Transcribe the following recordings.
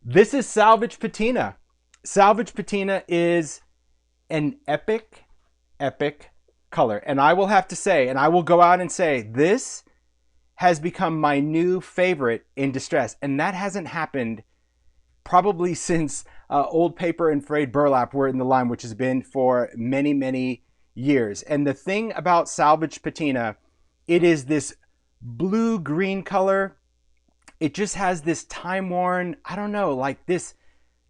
This is Salvaged Patina. Salvaged Patina is an epic, epic color. And I will have to say, and I will go out and say, this has become my new favorite in distress. And that hasn't happened probably since Old Paper and Frayed Burlap were in the line, which has been for many, many years. And the thing about Salvaged Patina, it is this blue-green color. It just has this time-worn, I don't know, like this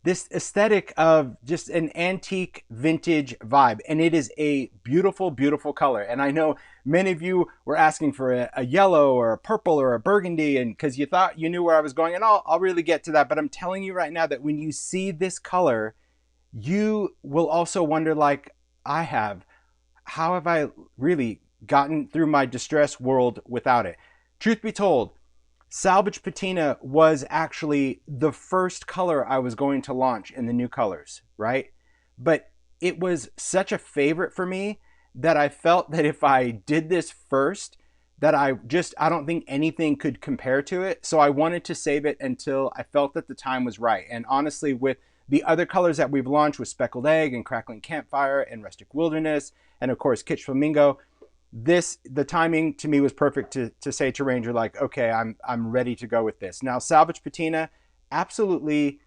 aesthetic of just an antique vintage vibe. And it is a beautiful, beautiful color. And I know many of you were asking for a yellow or a purple or a burgundy, and because you thought you knew where I was going, and I'll really get to that. But I'm telling you right now that when you see this color, you will also wonder, like I have, how have I really gotten through my distress world without it? Truth be told, Salvage Patina was actually the first color I was going to launch in the new colors, right? But it was such a favorite for me that I felt that if I did this first, that I don't think anything could compare to it. So I wanted to save it until I felt that the time was right. And honestly, with the other colors that we've launched with Speckled Egg and Crackling Campfire and Rustic Wilderness, and of course Kitsch Flamingo, the timing to me was perfect to say to Ranger, like, okay, I'm ready to go with this. Now, Salvage Patina, absolutely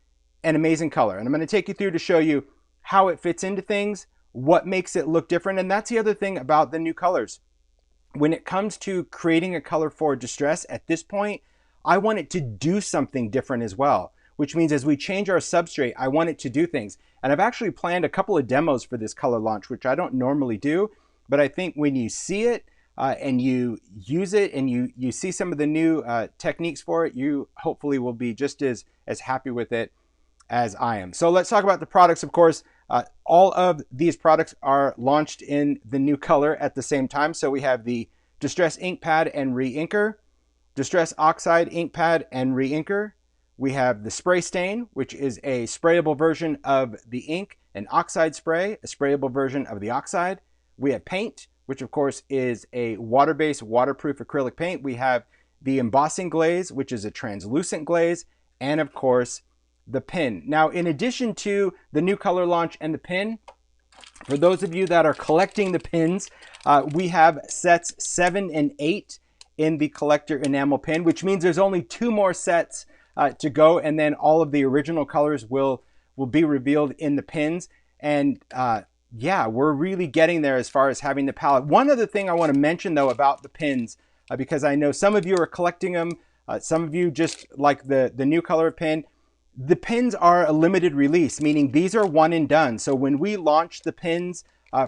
an amazing color. And I'm going to take you through to show you how it fits into things, what makes it look different. And that's the other thing about the new colors. When it comes to creating a color for distress at this point, I want it to do something different as well, which means as we change our substrate, I want it to do things. And I've actually planned a couple of demos for this color launch, which I don't normally do. But I think when you see it and you use it and you see some of the new techniques for it, you hopefully will be just as happy with it as I am. So let's talk about the products. Of course, all of these products are launched in the new color at the same time. So we have the Distress Ink Pad and Re-Inker, Distress Oxide Ink Pad and Re-Inker. We have the Spray Stain, which is a sprayable version of the ink, an oxide spray, a sprayable version of the oxide. We have paint, which of course is a water-based, waterproof acrylic paint. We have the embossing glaze, which is a translucent glaze, and of course the pin. Now, in addition to the new color launch and the pin, for those of you that are collecting the pins, we have sets 7 and 8 in the collector enamel pin, which means there's only 2 more sets to go, and then all of the original colors will be revealed in the pins. And yeah, we're really getting there as far as having the palette. One other thing I want to mention though about the pins, because I know some of you are collecting them, some of you just like the new color pin. The pins are a limited release, meaning these are one and done. So when we launched the pins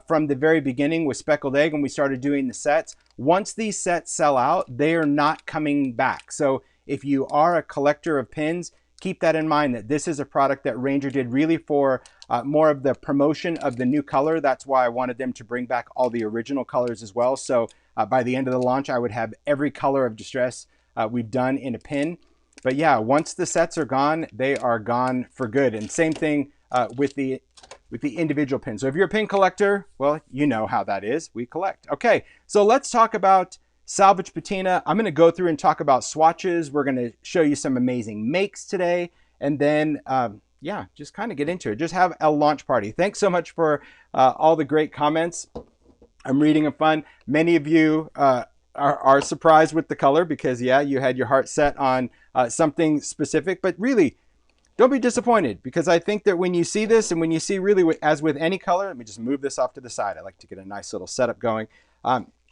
from the very beginning with Speckled Egg and we started doing the sets, once these sets sell out, they are not coming back. So if you are a collector of pins, keep that in mind, that this is a product that Ranger did really for more of the promotion of the new color. That's why I wanted them to bring back all the original colors as well. So by the end of the launch, I would have every color of distress we've done in a pin. But yeah, once the sets are gone, they are gone for good. And same thing with the individual pins. So if you're a pin collector, well, you know how that is. We collect. Okay, so let's talk about Salvage Patina. I'm going to go through and talk about swatches. We're going to show you some amazing makes today. And then, yeah, just kind of get into it. Just have a launch party. Thanks so much for all the great comments. I'm reading them fun. Many of you are surprised with the color because, yeah, you had your heart set on something specific. But really, don't be disappointed, because I think that when you see this and when you see really, as with any color, let me just move this off to the side. I like to get a nice little setup going.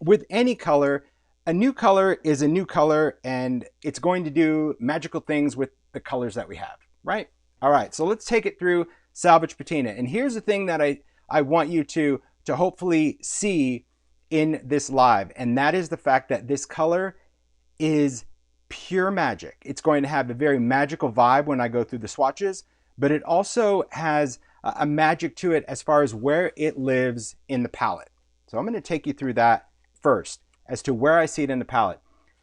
With any color, a new color is a new color, and it's going to do magical things with the colors that we have, right? All right, so let's take it through Salvage Patina. And here's the thing that I want you to hopefully see in this live, and that is the fact that this color is pure magic. It's going to have a very magical vibe when I go through the swatches, but it also has a magic to it as far as where it lives in the palette. So I'm going to take you through that first, as to where I see it in the palette.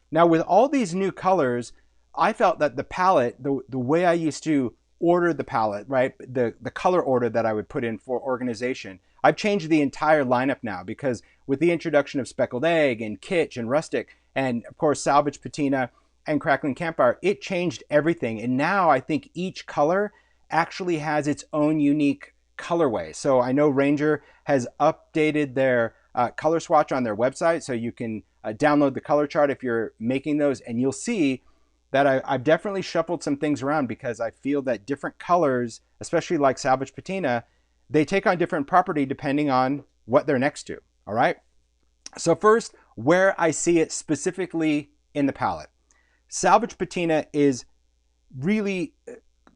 Now, with all these new colors, I felt that the palette, the way I used to order the palette, right, the color order that I would put in for organization, I've changed the entire lineup now, because with the introduction of Speckled Egg and Kitsch and Rustic, and of course Salvage Patina and Crackling Campfire, it changed everything. And now I think each color actually has its own unique colorway. So I know Ranger has updated their color swatch on their website, so you can download the color chart if you're making those, and you'll see that I've definitely shuffled some things around because I feel that different colors, especially like Salvaged Patina, they take on different property depending on what they're next to, all right? So first, where I see it specifically in the palette. Salvaged Patina is really,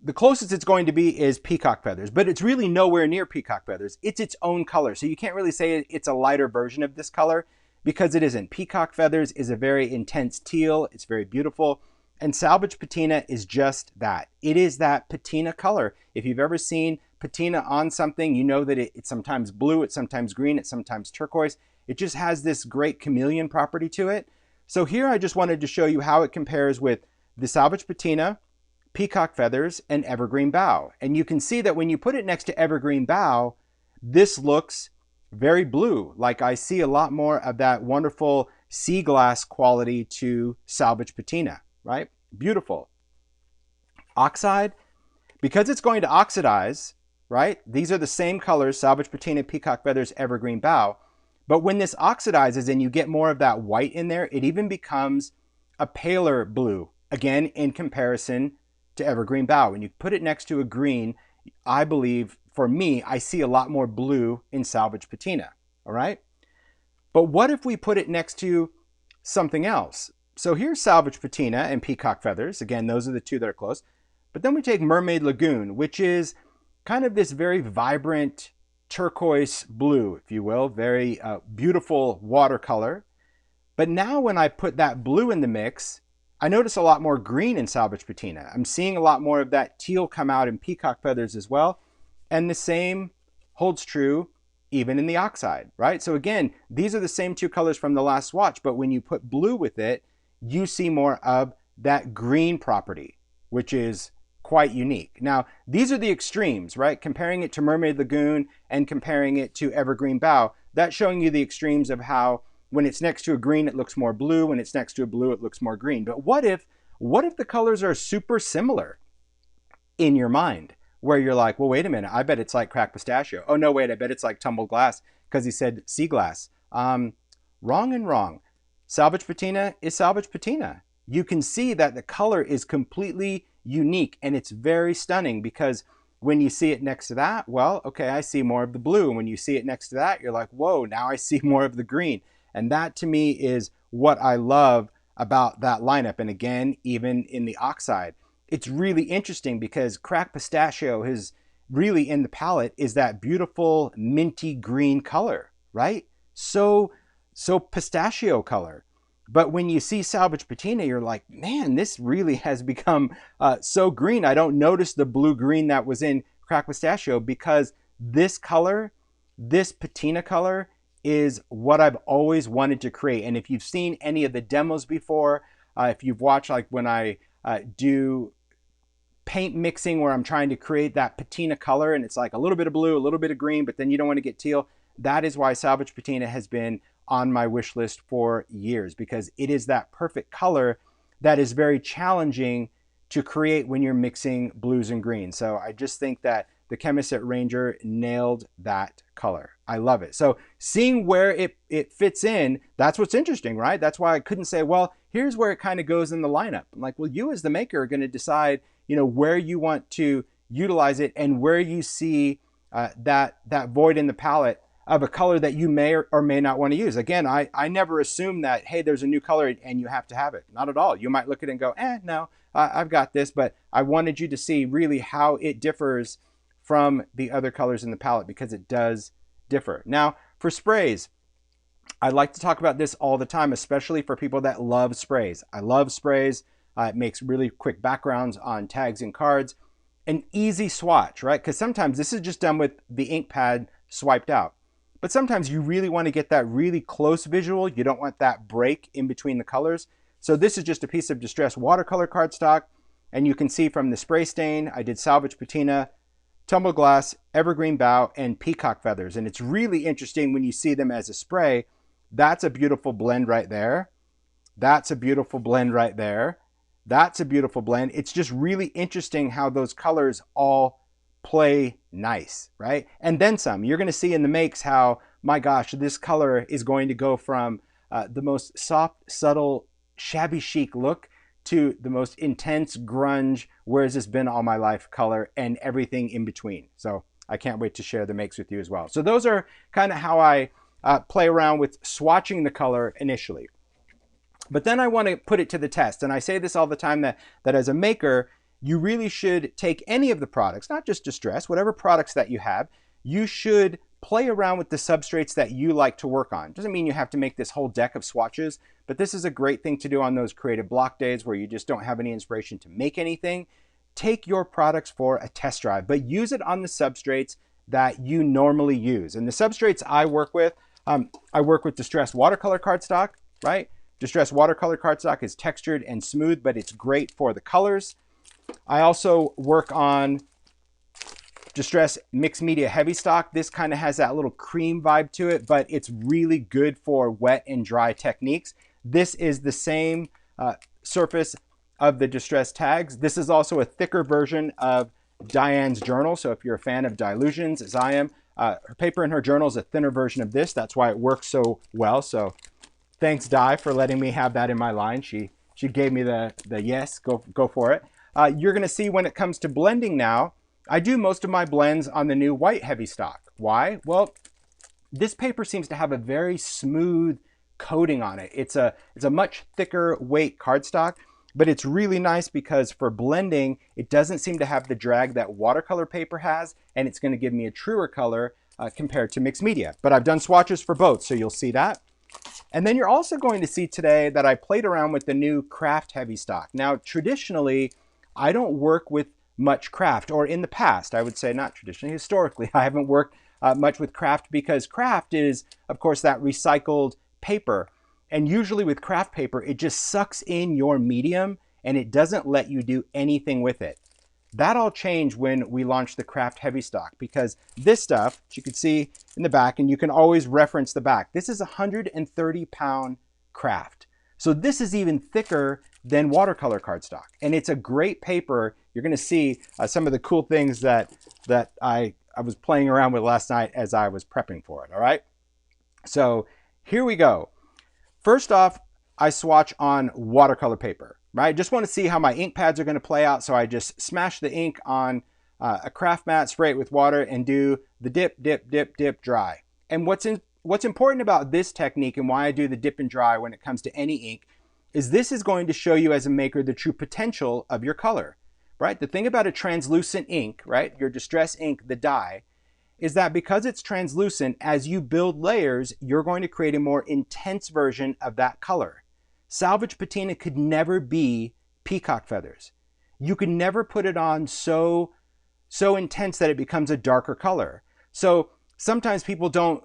the closest it's going to be is Peacock Feathers, but it's really nowhere near Peacock Feathers. It's its own color, so you can't really say it's a lighter version of this color because it isn't. Peacock Feathers is a very intense teal. It's very beautiful. And Salvaged Patina is just that. It is that patina color. If you've ever seen patina on something, you know that it's sometimes blue, it's sometimes green, it's sometimes turquoise. It just has this great chameleon property to it. So here I just wanted to show you how it compares with the Salvaged Patina, Peacock Feathers, and Evergreen Bough. And you can see that when you put it next to Evergreen Bough, this looks very blue. Like I see a lot more of that wonderful sea glass quality to Salvaged Patina, right? Beautiful. Oxide, because it's going to oxidize, right? These are the same colors, Salvaged Patina, Peacock Feathers, Evergreen Bough. But when this oxidizes and you get more of that white in there, it even becomes a paler blue, again, in comparison to Evergreen Bough. When you put it next to a green, I believe, for me, I see a lot more blue in Salvaged Patina, all right? But what if we put it next to something else? So here's Salvaged Patina and Peacock Feathers. Again, those are the two that are close. But then we take Mermaid Lagoon, which is kind of this very vibrant turquoise blue, if you will, very beautiful watercolor. But now when I put that blue in the mix, I notice a lot more green in Salvaged Patina. I'm seeing a lot more of that teal come out in Peacock Feathers as well. And the same holds true even in the oxide, right? So again, these are the same two colors from the last swatch, but when you put blue with it, you see more of that green property, which is quite unique. Now, these are the extremes, right? Comparing it to Mermaid Lagoon and comparing it to Evergreen Bough, that's showing you the extremes of how when it's next to a green, it looks more blue. When it's next to a blue, it looks more green. But what if the colors are super similar in your mind, where you're like, well, wait a minute, I bet it's like cracked pistachio. Oh, no, wait, I bet it's like tumbled glass because he said sea glass. Wrong and wrong. Salvaged Patina is Salvaged Patina. You can see that the color is completely unique and it's very stunning because when you see it next to that, well, okay, I see more of the blue. And when you see it next to that, you're like, whoa, now I see more of the green. And that to me is what I love about that lineup. And again, even in the oxide, it's really interesting because cracked pistachio is really in the palette is that beautiful minty green color, right? So pistachio color. But when you see Salvaged Patina, you're like, man, this really has become so green. I don't notice the blue-green that was in cracked pistachio because this color, this patina color, is what I've always wanted to create. And if you've seen any of the demos before, if you've watched like when I do paint mixing where I'm trying to create that patina color and it's like a little bit of blue, a little bit of green, but then you don't want to get teal, that is why Salvaged Patina has been on my wish list for years because it is that perfect color that is very challenging to create when you're mixing blues and greens. So I just think that the chemists at Ranger nailed that color. I love it. So seeing where it fits in, that's what's interesting, right? That's why I couldn't say, well, here's where it kind of goes in the lineup. I'm like, well, you as the maker are going to decide, where you want to utilize it and where you see that void in the palette of a color that you may or may not want to use. Again, I never assume that, hey, there's a new color and you have to have it. Not at all. You might look at it and go, no, I've got this, but I wanted you to see really how it differs from the other colors in the palette because it does differ. Now, for sprays, I like to talk about this all the time, especially for people that love sprays. I love sprays. It makes really quick backgrounds on tags and cards. An easy swatch, right? Because sometimes this is just done with the ink pad swiped out. But sometimes you really want to get that really close visual. You don't want that break in between the colors. So this is just a piece of distressed watercolor cardstock. And you can see from the spray stain, I did Salvaged Patina, Tumbled Glass, Evergreen Bough, and Peacock Feathers. And it's really interesting when you see them as a spray. That's a beautiful blend right there. That's a beautiful blend right there. That's a beautiful blend. It's just really interesting how those colors all play nice, right? And then some. You're going to see in the makes how, my gosh, this color is going to go from the most soft, subtle, shabby chic look to the most intense grunge, where has this been all my life color, and everything in between. So I can't wait to share the makes with you as well. So those are kind of how I play around with swatching the color initially. But then I want to put it to the test. And I say this all the time, that as a maker, you really should take any of the products, not just Distress, whatever products that you have, you should play around with the substrates that you like to work on. Doesn't mean you have to make this whole deck of swatches, but this is a great thing to do on those creative block days where you just don't have any inspiration to make anything. Take your products for a test drive, but use it on the substrates that you normally use. And the substrates I work with Distress watercolor cardstock, right? Distress watercolor cardstock is textured and smooth, but it's great for the colors. I also work on Distress mixed media heavy stock. This kind of has that little cream vibe to it, but it's really good for wet and dry techniques. This is the same surface of the Distress tags. This is also a thicker version of Diane's journal. So if you're a fan of Dilutions, as I am, her paper in her journal is a thinner version of this. That's why it works so well. So thanks, Di, for letting me have that in my line. She gave me the yes, go for it. You're going to see when it comes to blending now, I do most of my blends on the new white heavy stock. Why? Well, this paper seems to have a very smooth coating on it. It's a much thicker weight cardstock, but it's really nice because for blending, it doesn't seem to have the drag that watercolor paper has, and it's going to give me a truer color compared to mixed media. But I've done swatches for both, so you'll see that. And then you're also going to see today that I played around with the new craft heavy stock. Now, traditionally, I don't work with much craft, or in the past, I would say, not traditionally, historically, I haven't worked much with craft, because craft is, of course, that recycled paper. And usually with craft paper, it just sucks in your medium and it doesn't let you do anything with it. That all changed when we launched the craft heavy stock, because this stuff, as you can see in the back, and you can always reference the back, this is 130-pound craft. So this is even thicker than watercolor cardstock. And it's a great paper. You're going to see some of the cool things that I was playing around with last night as I was prepping for it, all right? So here we go. First off, I swatch on watercolor paper, right? Just want to see how my ink pads are going to play out. So I just smash the ink on a craft mat, spray it with water, and do the dip, dip, dip, dip, dry. And what's important about this technique, and why I do the dip and dry when it comes to any ink, is this is going to show you as a maker the true potential of your color, right? The thing about a translucent ink, right, your Distress ink, the dye, is that because it's translucent, as you build layers, you're going to create a more intense version of that color. Salvaged Patina could never be peacock feathers. You could never put it on so intense that it becomes a darker color. So sometimes people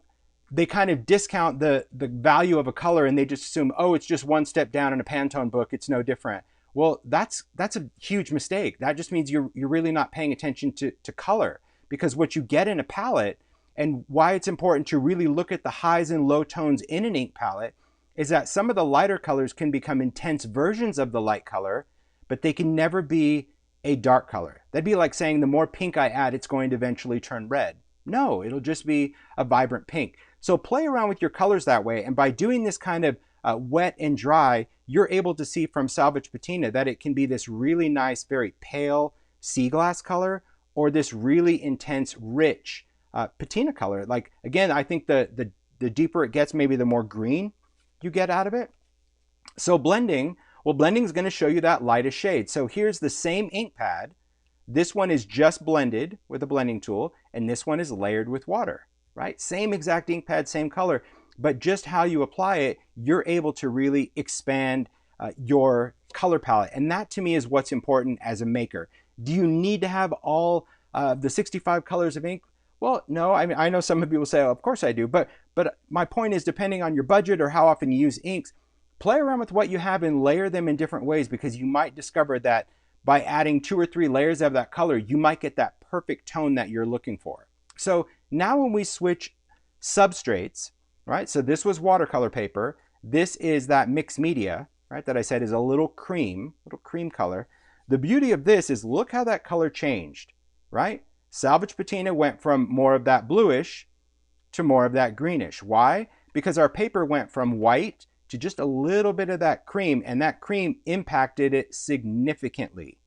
they kind of discount the value of a color, and they just assume, oh, it's just one step down in a Pantone book, it's no different. Well, that's a huge mistake. That just means you're really not paying attention to color, because what you get in a palette, and why it's important to really look at the highs and low tones in an ink palette, is that some of the lighter colors can become intense versions of the light color, but they can never be a dark color. That'd be like saying the more pink I add, it's going to eventually turn red. No, it'll just be a vibrant pink. So play around with your colors that way, and by doing this kind of wet and dry, you're able to see from Salvaged Patina that it can be this really nice, very pale sea glass color, or this really intense, rich patina color. Like, again, I think the deeper it gets, maybe the more green you get out of it. So blending, well, blending is going to show you that lightest shade. So here's the same ink pad. This one is just blended with a blending tool, and this one is layered with water, right? Same exact ink pad, same color, but just how you apply it, you're able to really expand your color palette. And that to me is what's important as a maker. Do you need to have all the 65 colors of ink? Well, no. I mean, I know some of you will say, oh, of course I do. But my point is, depending on your budget or how often you use inks, play around with what you have and layer them in different ways, because you might discover that by adding 2 or 3 layers of that color, you might get that perfect tone that you're looking for. So now when we switch substrates, right? So this was watercolor paper. This is that mixed media, right, that I said is a little cream color. The beauty of this is look how that color changed, right? Salvaged Patina went from more of that bluish to more of that greenish. Why? Because our paper went from white to just a little bit of that cream, and that cream impacted it significantly.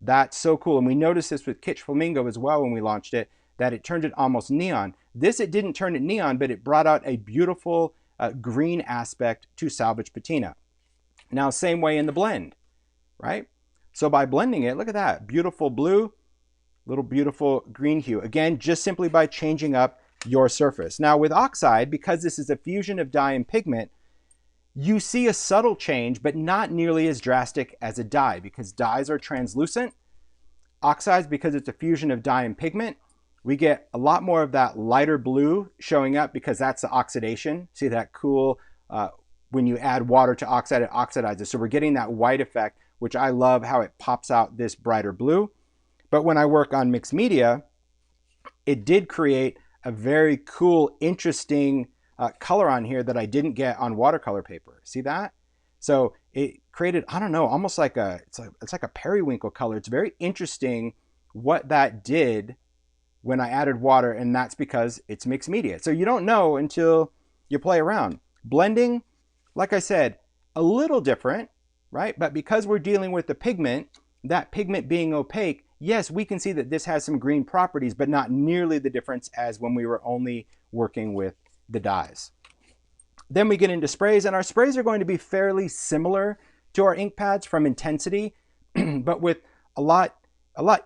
That's so cool. And we noticed this with Kitsch Flamingo as well when we launched it, that it turned it almost neon. This, it didn't turn it neon, but it brought out a beautiful green aspect to Salvaged Patina. Now, same way in the blend, right? So by blending it, look at that, beautiful blue, little beautiful green hue. Again, just simply by changing up your surface. Now with oxide, because this is a fusion of dye and pigment, you see a subtle change, but not nearly as drastic as a dye, because dyes are translucent. Oxides, because it's a fusion of dye and pigment, we get a lot more of that lighter blue showing up because that's the oxidation. See that cool, when you add water to oxide, it oxidizes. So we're getting that white effect, which I love how it pops out this brighter blue. But when I work on mixed media, it did create a very cool, interesting color on here that I didn't get on watercolor paper. See that? So it created, I don't know, almost like it's like a periwinkle color. It's very interesting what that did when I added water, and that's because it's mixed media. So you don't know until you play around. Blending, like I said, a little different, right? But because we're dealing with the pigment, that pigment being opaque, yes, we can see that this has some green properties, but not nearly the difference as when we were only working with the dyes. Then we get into sprays, and our sprays are going to be fairly similar to our ink pads from intensity, but with a lot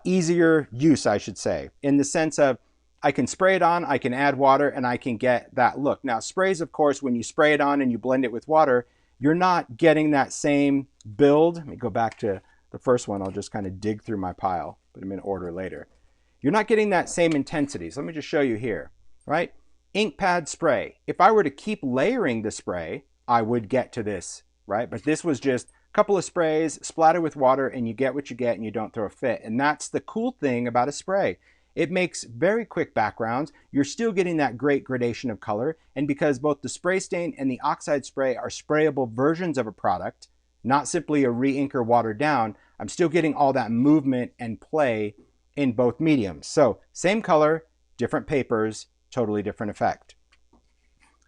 easier use, I should say, in the sense of I can spray it on, I can add water, and I can get that look. Now sprays, of course, when you spray it on and you blend it with water, you're not getting that same build. Let me go back to the first one. I'll just kind of dig through my pile, put them in order later. You're not getting that same intensity. So let me just show you here, right? Ink pad spray. If I were to keep layering the spray, I would get to this, right? But this was just a couple of sprays, splatter with water, and you get what you get and you don't throw a fit. And that's the cool thing about a spray. It makes very quick backgrounds. You're still getting that great gradation of color. And because both the spray stain and the oxide spray are sprayable versions of a product, not simply a re-ink or watered down, I'm still getting all that movement and play in both mediums. So same color, different papers, totally different effect.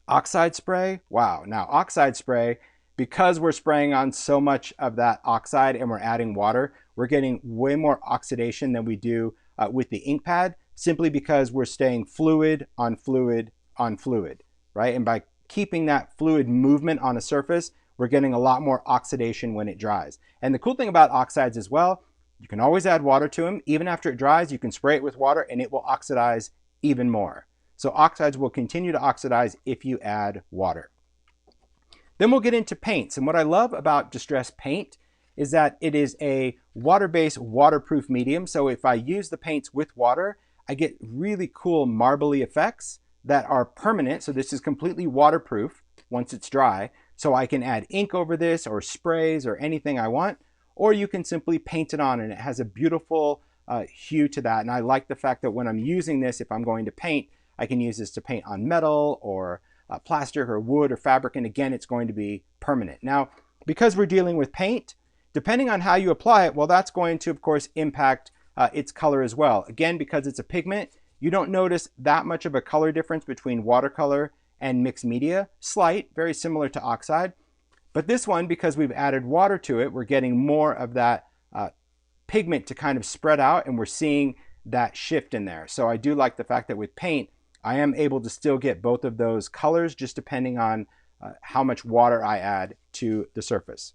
Oxide spray, wow. Now oxide spray, because we're spraying on so much of that oxide and we're adding water, we're getting way more oxidation than we do with the ink pad, simply because we're staying fluid on fluid on fluid, right? And by keeping that fluid movement on a surface, we're getting a lot more oxidation when it dries. And the cool thing about oxides as well, you can always add water to them. Even after it dries, you can spray it with water and it will oxidize even more. So oxides will continue to oxidize if you add water. Then we'll get into paints. And what I love about Distress Paint is that it is a water-based, waterproof medium. So if I use the paints with water, I get really cool marbly effects that are permanent. So this is completely waterproof once it's dry. So I can add ink over this or sprays or anything I want, or you can simply paint it on and it has a beautiful hue to that. And I like the fact that when I'm using this, if I'm going to paint, I can use this to paint on metal or plastic or wood or fabric. And again, it's going to be permanent. Now, because we're dealing with paint, depending on how you apply it, well, that's going to, of course, impact its color as well. Again, because it's a pigment, you don't notice that much of a color difference between watercolor and mixed media. Slight, very similar to oxide. But this one, because we've added water to it, we're getting more of that pigment to kind of spread out, and we're seeing that shift in there. So I do like the fact that with paint, I am able to still get both of those colors, just depending on how much water I add to the surface.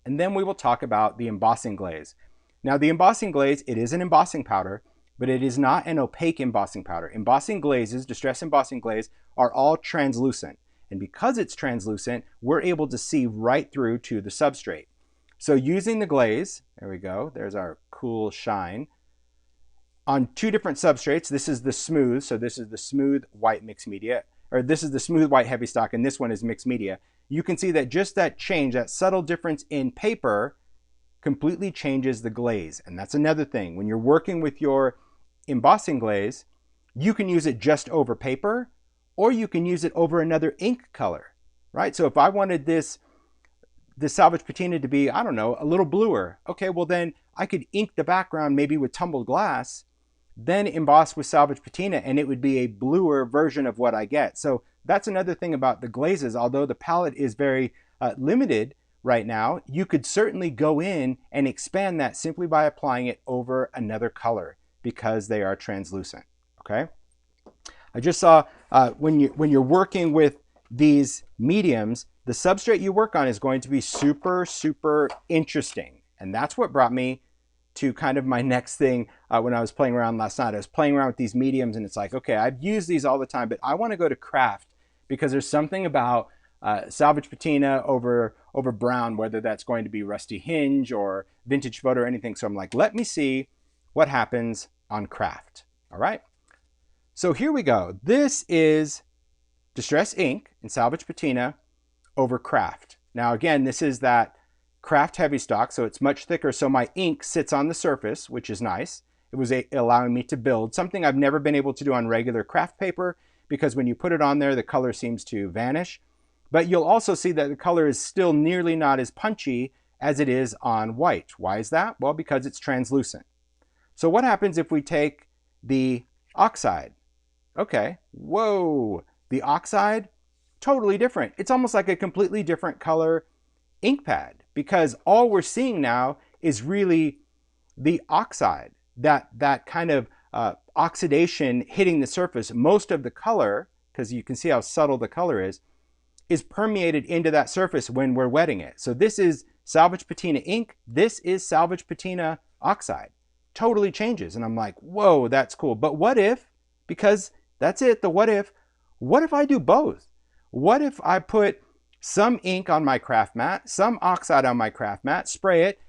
And then we will talk about the embossing glaze. Now the embossing glaze, it is an embossing powder, but it is not an opaque embossing powder. Embossing glazes, Distress embossing glaze, are all translucent. And because it's translucent, we're able to see right through to the substrate. So using the glaze, there we go, there's our cool shine. On two different substrates, this is the smooth, so this is the smooth white mixed media, or this is the smooth white heavy stock, and this one is mixed media. You can see that just that change, that subtle difference in paper, completely changes the glaze. And that's another thing. When you're working with your embossing glaze, you can use it just over paper, or you can use it over another ink color, right? So if I wanted this the Salvaged Patina to be, I don't know, a little bluer. Okay, well then I could ink the background maybe with tumbled glass, then emboss with Salvaged Patina, and it would be a bluer version of what I get. So that's another thing about the glazes. Although the palette is very limited right now, you could certainly go in and expand that simply by applying it over another color because they are translucent, okay? I just saw when you're working with these mediums, the substrate you work on is going to be super, super interesting. And that's what brought me to kind of my next thing when I was playing around last night. I was playing around with these mediums and it's like, okay, I've used these all the time, but I want to go to craft because there's something about Salvaged Patina over brown, whether that's going to be Rusty Hinge or Vintage Photo or anything. So I'm like, let me see what happens on craft. All right. So here we go. This is Distress Ink in Salvaged Patina over craft. Now again, this is that craft heavy stock, so it's much thicker, so my ink sits on the surface, which is nice. It was allowing me to build, something I've never been able to do on regular craft paper, because when you put it on there, the color seems to vanish. But you'll also see that the color is still nearly not as punchy as it is on white. Why is that? Well, because it's translucent. So what happens if we take the oxide? Okay, whoa, the oxide, totally different. It's almost like a completely different color ink pad, because all we're seeing now is really the oxide, that kind of oxidation hitting the surface. Most of the color, because you can see how subtle the color is permeated into that surface when we're wetting it. So this is Salvaged Patina ink. This is Salvaged Patina oxide. Totally changes. And I'm like, whoa, that's cool. But what if, because that's it, the what if I do both? What if I put some ink on my craft mat, some oxide on my craft mat, spray it,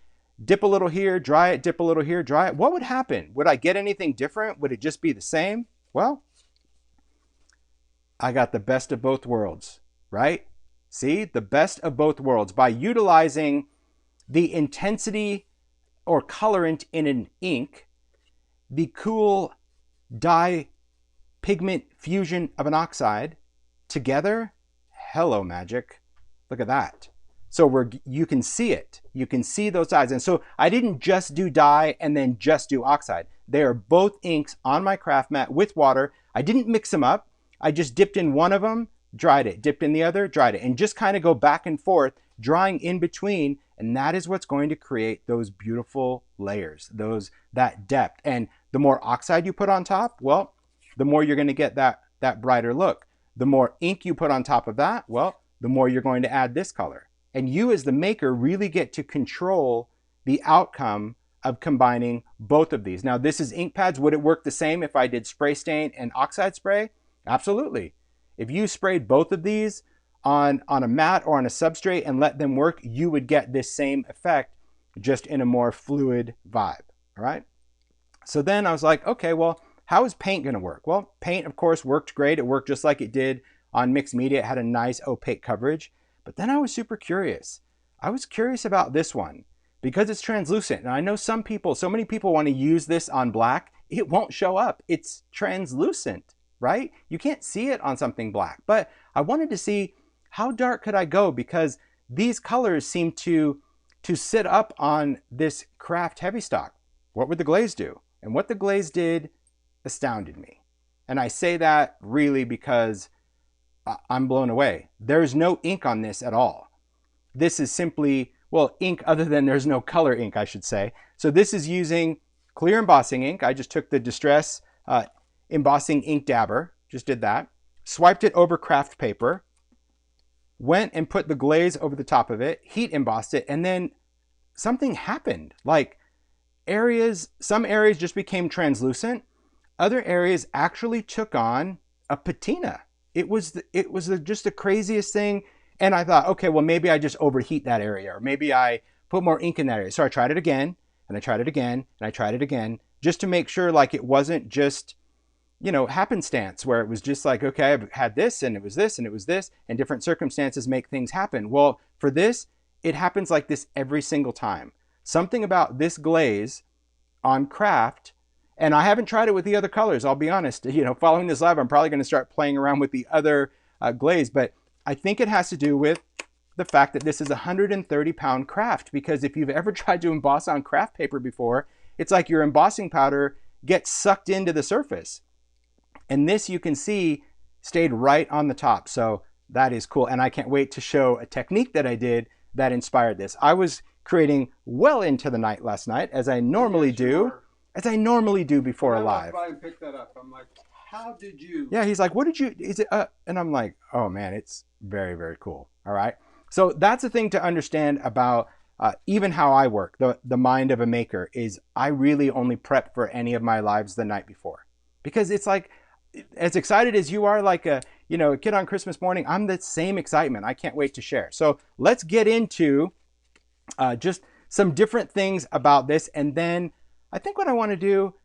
dip a little here, dry it, dip a little here, dry it? What would happen? Would I get anything different? Would it just be the same? Well, I got the best of both worlds, right? See, the best of both worlds by utilizing the intensity or colorant in an ink, the cool dye pigment fusion of an oxide together. Hello, magic. Look at that. So you can see it. You can see those sides. And so I didn't just do dye and then just do oxide. They are both inks on my craft mat with water. I didn't mix them up. I just dipped in one of them, dried it, dipped in the other, dried it, and just kind of go back and forth, drying in between. And that is what's going to create those beautiful layers, that depth. And the more oxide you put on top, well, the more you're going to get that brighter look. The more ink you put on top of that, well, the more you're going to add this color. And you as the maker really get to control the outcome of combining both of these. Now this is ink pads. Would it work the same if I did spray stain and oxide spray? Absolutely. If you sprayed both of these on a mat or on a substrate and let them work, you would get this same effect, just in a more fluid vibe, all right? So then I was like, okay, well, how is paint gonna work? Well, paint, of course, worked great. It worked just like it did on mixed media. It had a nice opaque coverage. But then I was super curious. I was curious about this one because it's translucent. And I know so many people want to use this on black. It won't show up. It's translucent, right? You can't see it on something black. But I wanted to see how dark could I go, because these colors seem to sit up on this craft heavy stock. What would the glaze do? And what the glaze did astounded me. And I say that really because I'm blown away. There's no ink on this at all. This is simply, well, ink other than there's no color ink, I should say. So this is using clear embossing ink. I just took the Distress embossing ink dabber, just did that, swiped it over craft paper, went and put the glaze over the top of it, heat embossed it, and then something happened. Like some areas just became translucent. Other areas actually took on a patina. It was just the craziest thing. And I thought, okay, well, maybe I just overheat that area, or maybe I put more ink in that area. So I tried it again, and I tried it again, and I tried it again, just to make sure like it wasn't just, happenstance, where it was just like, okay, I've had this, and it was this, and it was this, and different circumstances make things happen. Well, for this, it happens like this every single time. Something about this glaze on craft, and I haven't tried it with the other colors, I'll be honest. Following this live, I'm probably going to start playing around with the other glaze, but I think it has to do with the fact that this is a 130-pound craft, because if you've ever tried to emboss on craft paper before, it's like your embossing powder gets sucked into the surface. And this, you can see, stayed right on the top. So that is cool. And I can't wait to show a technique that I did that inspired this. I was creating well into the night last night, as I normally do. As I normally do before a live. I picked that up. I'm like, how did you? Yeah, he's like, what did you, is it, and I'm like, oh man, it's very, very cool. All right. So that's the thing to understand about even how I work. The mind of a maker is I really only prep for any of my lives the night before, because it's like, as excited as you are, like a kid on Christmas morning, I'm the same excitement. I can't wait to share. So let's get into just some different things about this. And then I think what I want to do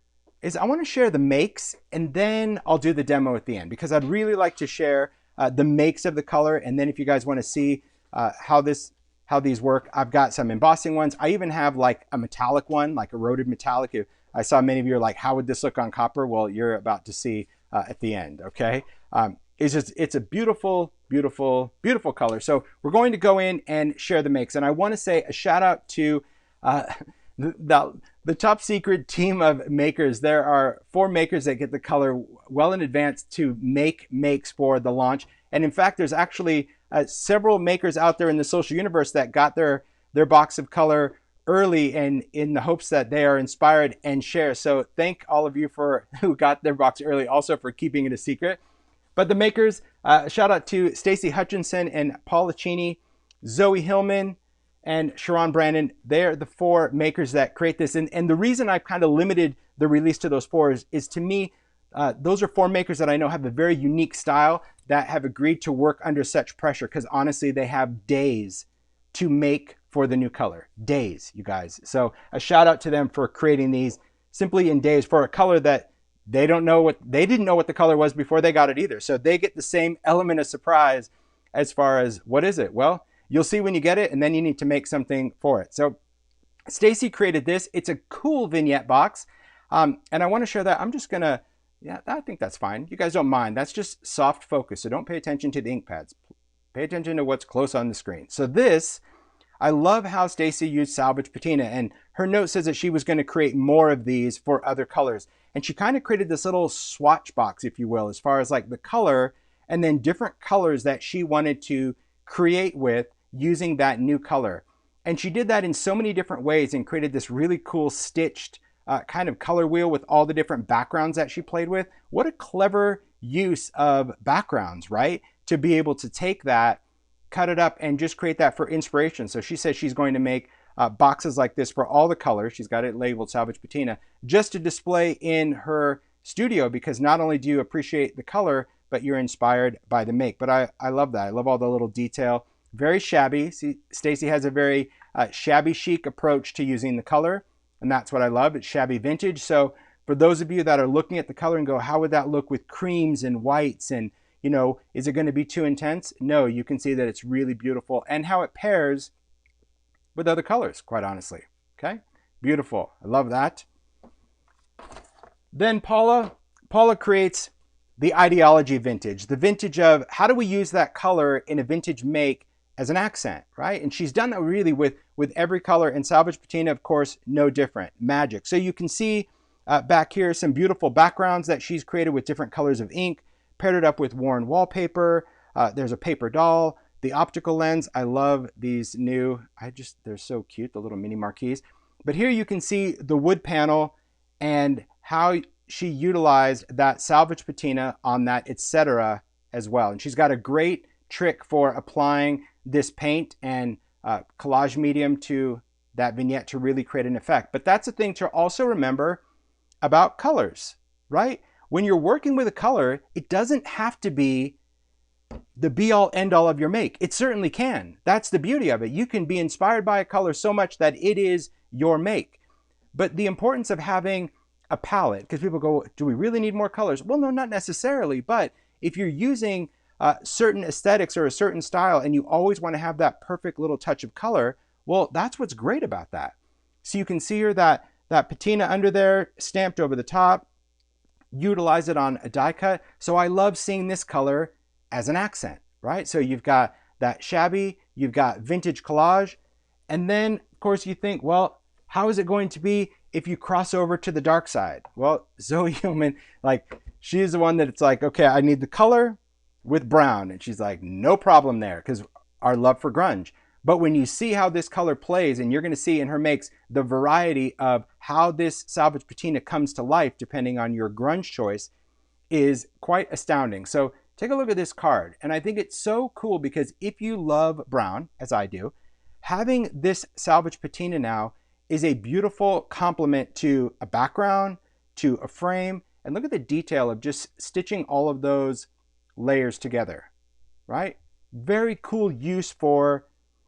is I want to share the makes, and then I'll do the demo at the end, because I'd really like to share the makes of the color. And then if you guys want to see how these work, I've got some embossing ones. I even have like a metallic one, like eroded metallic. I saw many of you are like, how would this look on copper? Well, you're about to see at the end, okay? It's a beautiful, beautiful, beautiful color. So we're going to go in and share the makes. And I want to say a shout out to the top secret team of makers. There are 4 makers that get the color well in advance to make makes for the launch. And in fact, there's actually several makers out there in the social universe that got their box of color early, and in the hopes that they are inspired and share. So thank all of you who got their box early, also for keeping it a secret. But the makers, shout out to Stacy Hutchinson and Paula Cheney, Zoe Hillman, and Sharon Brandon. They're the 4 makers that create this. And the reason I've kind of limited the release to those 4 is to me, those are 4 makers that I know have a very unique style that have agreed to work under such pressure, because honestly, they have days to make for the new color. Days, you guys. So a shout out to them for creating these simply in days for a color that they didn't know what the color was before they got it either. So they get the same element of surprise as far as what is it? Well, you'll see when you get it, and then you need to make something for it. So Stacy created this. It's a cool vignette box. And I want to share that. I'm just going to, yeah, I think that's fine. You guys don't mind. That's just soft focus. So don't pay attention to the ink pads. Pay attention to what's close on the screen. So this, I love how Stacy used Salvaged Patina, and her note says that she was going to create more of these for other colors. And she kind of created this little swatch box, if you will, as far as like the color, and then different colors that she wanted to create with using that new color. And she did that in so many different ways and created this really cool stitched kind of color wheel with all the different backgrounds that she played with. What a clever use of backgrounds, right? To be able to take that, cut it up, and just create that for inspiration. So she says she's going to make boxes like this for all the colors. She's got it labeled Salvaged Patina, just to display in her studio, because not only do you appreciate the color, but you're inspired by the make. But I love that. I love all the little detail. Very shabby. See, Stacy has a very shabby chic approach to using the color, and that's what I love. It's shabby vintage. So for those of you that are looking at the color and go, how would that look with creams and whites, and is it going to be too intense? No, you can see that it's really beautiful, and how it pairs with other colors, quite honestly. Okay, beautiful. I love that. Then Paula creates the ideology vintage, the vintage of how do we use that color in a vintage make as an accent, right? And she's done that really with every color, and Salvaged Patina, of course, no different. Magic. So you can see back here some beautiful backgrounds that she's created with different colors of ink, paired it up with worn wallpaper. There's a paper doll, the optical lens. I love these new, they're so cute, the little mini marquees. But here you can see the wood panel and how she utilized that Salvaged Patina on that etc. as well. And she's got a great trick for applying this paint and collage medium to that vignette to really create an effect. But that's the thing to also remember about colors, right? When you're working with a color, it doesn't have to be the be-all end-all of your make. It certainly can. That's the beauty of it. You can be inspired by a color so much that it is your make. But the importance of having a palette, because people go, do we really need more colors? Well, no, not necessarily. But if you're using certain aesthetics or a certain style, and you always want to have that perfect little touch of color, well, that's what's great about that. So you can see here that patina under there, stamped over the top, utilize it on a die cut. So I love seeing this color as an accent, right? So you've got that shabby you've got vintage collage, and then of course you think, well, how is it going to be if you cross over to the dark side? Well, Zoe Hillman, like, she's the one that it's like, okay, I need the color with brown, and she's like, no problem there, because our love for grunge. But when you see how this color plays, and you're going to see in her makes the variety of how this Salvaged Patina comes to life depending on your grunge choice, is quite astounding. So take a look at this card, and I think it's so cool because if you love brown, as I do, having this Salvaged Patina now is a beautiful complement to a background, to a frame, and look at the detail of just stitching all of those layers together, right? Very cool use for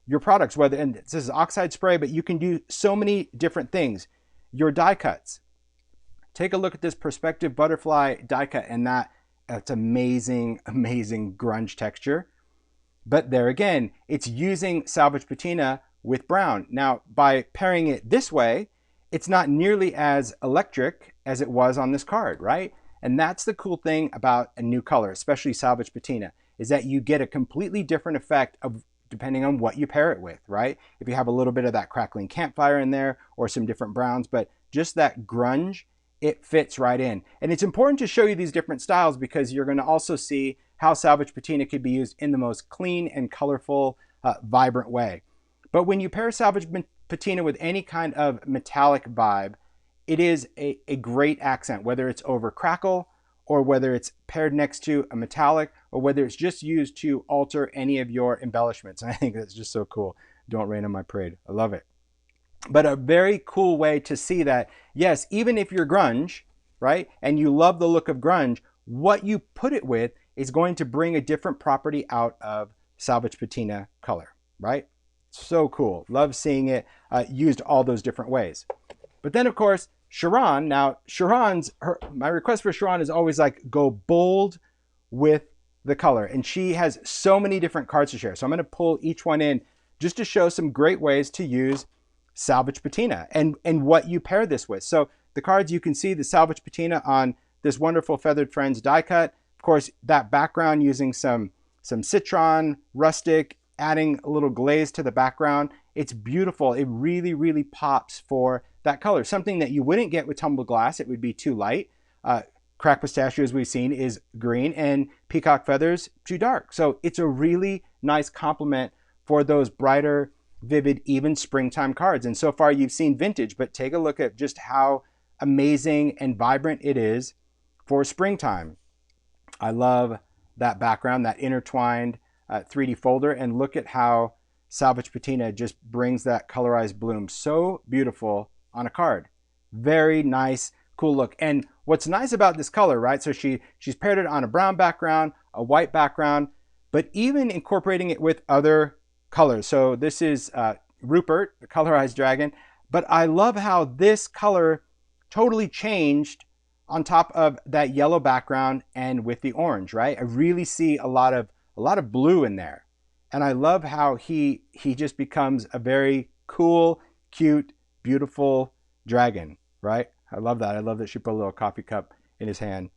your products, whether, and this is oxide spray, but you can do so many different things. Your die cuts. Take a look at this perspective butterfly die cut, and that's amazing, amazing grunge texture. But there again, it's using Salvaged Patina with brown. Now, by pairing it this way, it's not nearly as electric as it was on this card, right? And that's the cool thing about a new color, especially Salvaged Patina, is that you get a completely different effect of depending on what you pair it with, right? If you have a little bit of that crackling campfire in there or some different browns, but just that grunge, it fits right in. And it's important to show you these different styles because you're going to also see how Salvaged Patina could be used in the most clean and colorful, vibrant way. But when you pair Salvaged Patina with any kind of metallic vibe, it is a great accent, whether it's over crackle or whether it's paired next to a metallic or whether it's just used to alter any of your embellishments. And I think that's just so cool. Don't rain on my parade. I love it. But a very cool way to see that, yes, even if you're grunge, right, and you love the look of grunge, what you put it with is going to bring a different property out of Salvaged Patina color, right? So cool. Love seeing it used all those different ways. But then, of course, Sharon. Now, my request for Sharon is always like, go bold with the color. And she has so many different cards to share. So I'm going to pull each one in just to show some great ways to use Salvaged Patina and what you pair this with. So the cards, you can see the Salvaged Patina on this wonderful Feathered Friends die cut. Of course, that background using some citron, rustic, adding a little glaze to the background. It's beautiful. It really, really pops for that color. Something that you wouldn't get with tumbled glass. It would be too light. Cracked pistachio, as we've seen, is green, and peacock feathers too dark. So it's a really nice complement for those brighter, vivid, even springtime cards. And so far you've seen vintage, but take a look at just how amazing and vibrant it is for springtime. I love that background, that intertwined 3D folder, and look at how Salvaged Patina just brings that colorized bloom so beautiful on a card. Very nice, cool look. And what's nice about this color, right? So she's paired it on a brown background, a white background, but even incorporating it with other colors. So this is Rupert, the colorized dragon, but I love how this color totally changed on top of that yellow background and with the orange, right? I really see a lot of blue in there. And I love how he just becomes a very cool, cute, beautiful dragon, right? I love that. I love that she put a little coffee cup in his hand.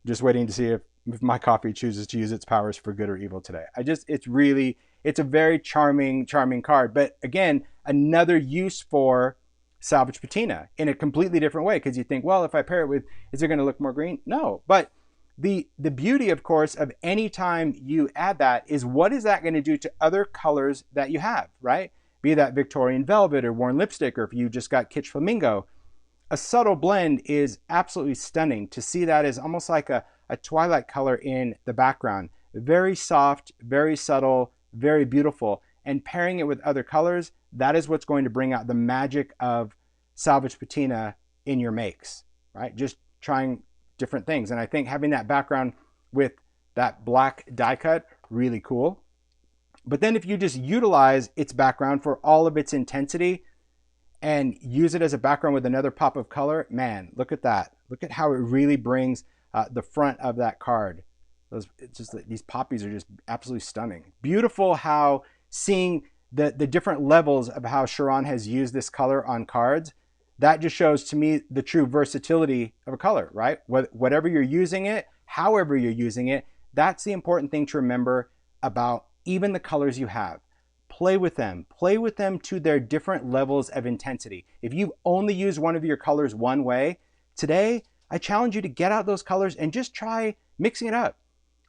Just waiting to see if my coffee chooses to use its powers for good or evil today. It's a very charming card. But again, another use for Salvaged Patina in a completely different way, because you think, well, if I pair it with, is it going to look more green? No. But the beauty, of course, of any time you add that is, what is that going to do to other colors that you have, right? Be that Victorian velvet or worn lipstick, or if you just got kitsch flamingo. A subtle blend is absolutely stunning. To see that as almost like a twilight color in the background. Very soft, very subtle, very beautiful. And pairing it with other colors, that is what's going to bring out the magic of Salvaged Patina in your makes, right? Just trying different things. And I think having that background with that black die cut, really cool. But then if you just utilize its background for all of its intensity and use it as a background with another pop of color, man, look at that. Look at how it really brings the front of that card. It's just these poppies are just absolutely stunning. Beautiful how seeing the different levels of how Sharon has used this color on cards. That just shows to me the true versatility of a color, right? Whatever you're using it, however you're using it, that's the important thing to remember about even the colors you have. play with them to their different levels of intensity. If you only use one of your colors one way, today I challenge you to get out those colors and just try mixing it up.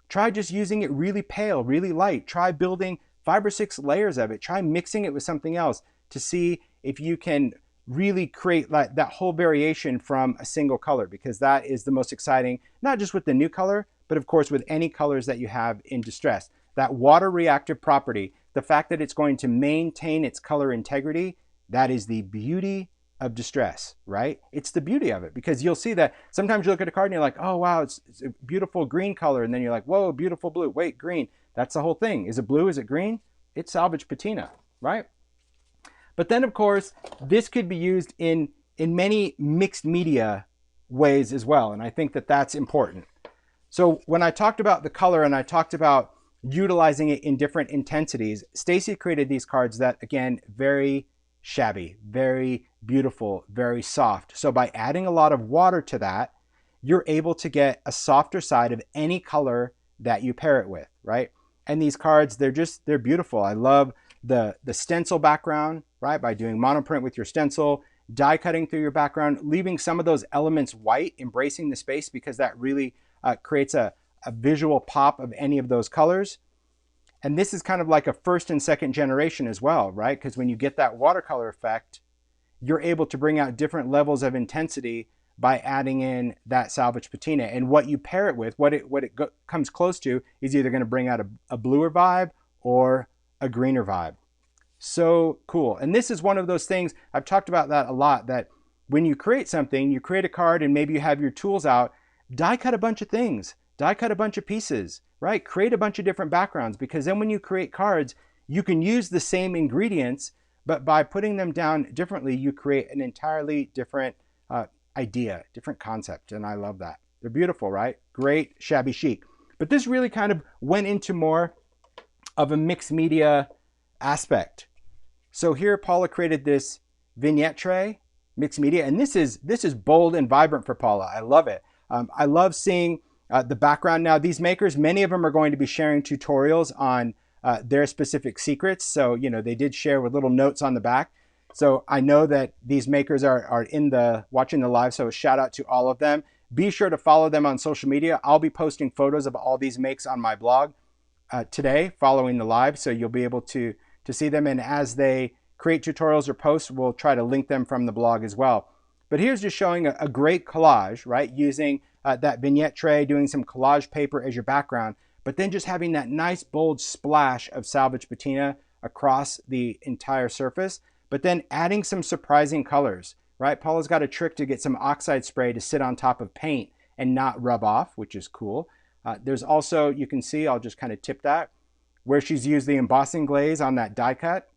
Try just using it really pale, really light. Try building 5 or 6 layers of it. Try mixing it with something else to see if you can really create that whole variation from a single color, because that is the most exciting, not just with the new color, but of course with any colors that you have in distress. That water reactive property, the fact that it's going to maintain its color integrity, that is the beauty of distress, right? It's the beauty of it, because you'll see that sometimes you look at a card and you're like, oh wow, it's a beautiful green color, and then you're like, whoa, beautiful blue. Wait, green. That's the whole thing. Is it blue? Is it green? It's salvaged patina, right? But then of course, this could be used in many mixed media ways as well, and I think that that's important. So when I talked about the color and I talked about utilizing it in different intensities, Stacy created these cards that, again, very shabby, very beautiful, very soft. So by adding a lot of water to that, you're able to get a softer side of any color that you pair it with, right? And these cards, they're beautiful. I love the stencil background, right? By doing monoprint with your stencil, die cutting through your background, leaving some of those elements white, embracing the space, because that really creates a visual pop of any of those colors. And this is kind of like a first and second generation as well, right? Because when you get that watercolor effect, you're able to bring out different levels of intensity by adding in that salvaged patina. And what you pair it with, what it comes close to, is either going to bring out a bluer vibe or a greener vibe. So cool. And this is one of those things, I've talked about that a lot, that when you create something, you create a card and maybe you have your tools out, die cut a bunch of things, die cut a bunch of pieces, right? Create a bunch of different backgrounds, because then when you create cards, you can use the same ingredients, but by putting them down differently, you create an entirely different idea, different concept. And I love that. They're beautiful, right? Great, shabby chic. But this really kind of went into more of a mixed media aspect. So here Paula created this vignette tray, mixed media, and this is bold and vibrant for Paula. I love it. I love seeing the background. Now these makers, many of them are going to be sharing tutorials on their specific secrets. So, you know, they did share with little notes on the back. So I know that these makers are watching the live. So a shout out to all of them. Be sure to follow them on social media. I'll be posting photos of all these makes on my blog today following the live. So you'll be able to see them. And as they create tutorials or posts, we'll try to link them from the blog as well. But here's just showing a great collage, right? Using that vignette tray, doing some collage paper as your background, but then just having that nice bold splash of salvaged patina across the entire surface, but then adding some surprising colors, right? Paula's got a trick to get some oxide spray to sit on top of paint and not rub off, which is cool. There's also, you can see, I'll just kind of tip that, where she's used the embossing glaze on that die cut.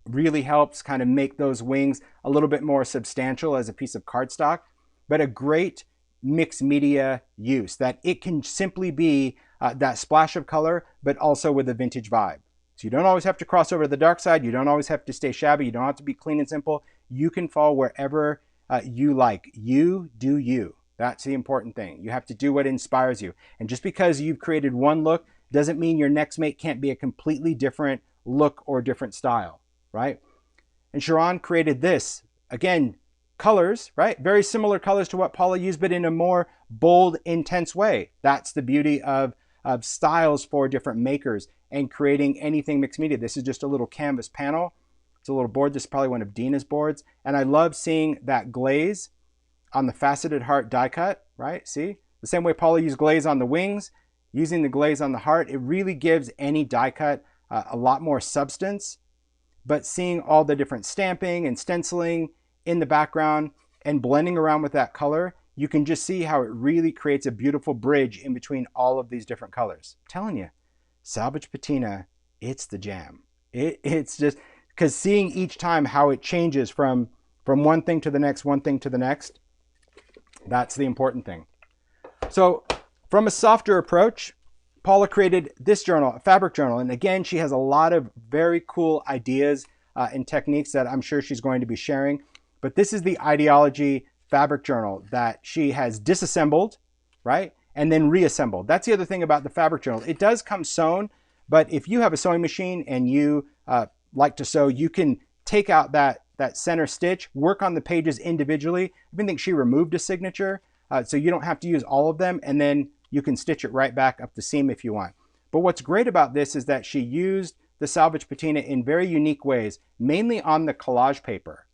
Really helps kind of make those wings a little bit more substantial as a piece of cardstock, but a great mixed media use, that it can simply be that splash of color, but also with a vintage vibe. So you don't always have to cross over to the dark side. You don't always have to stay shabby. You don't have to be clean and simple. You can fall wherever you like. You do you. That's the important thing. You have to do what inspires you. And just because you've created one look doesn't mean your next make can't be a completely different look or different style, right? And Sharon created this. Again, colors, right? Very similar colors to what Paula used, but in a more bold, intense way. That's the beauty of styles for different makers and creating anything mixed media. This is just a little canvas panel. It's a little board. This is probably one of Dina's boards. And I love seeing that glaze on the faceted heart die cut, right? See? The same way Paula used glaze on the wings, using the glaze on the heart, it really gives any die cut a lot more substance. But seeing all the different stamping and stenciling in the background and blending around with that color, you can just see how it really creates a beautiful bridge in between all of these different colors. I'm telling you, salvaged patina, it's the jam. It's just, because seeing each time how it changes from one thing to the next, one thing to the next, that's the important thing. So from a softer approach, Paula created this journal, a fabric journal. And again, she has a lot of very cool ideas and techniques that I'm sure she's going to be sharing. But this is the Ideology fabric journal that she has disassembled, right? And then reassembled. That's the other thing about the fabric journal. It does come sewn, But if you have a sewing machine and you like to sew, you can take out that center stitch, work on the pages individually. I even think she removed a signature, so you don't have to use all of them, and then you can stitch it right back up the seam if you want. But what's great about this is that she used the Salvaged Patina in very unique ways, mainly on the collage paper.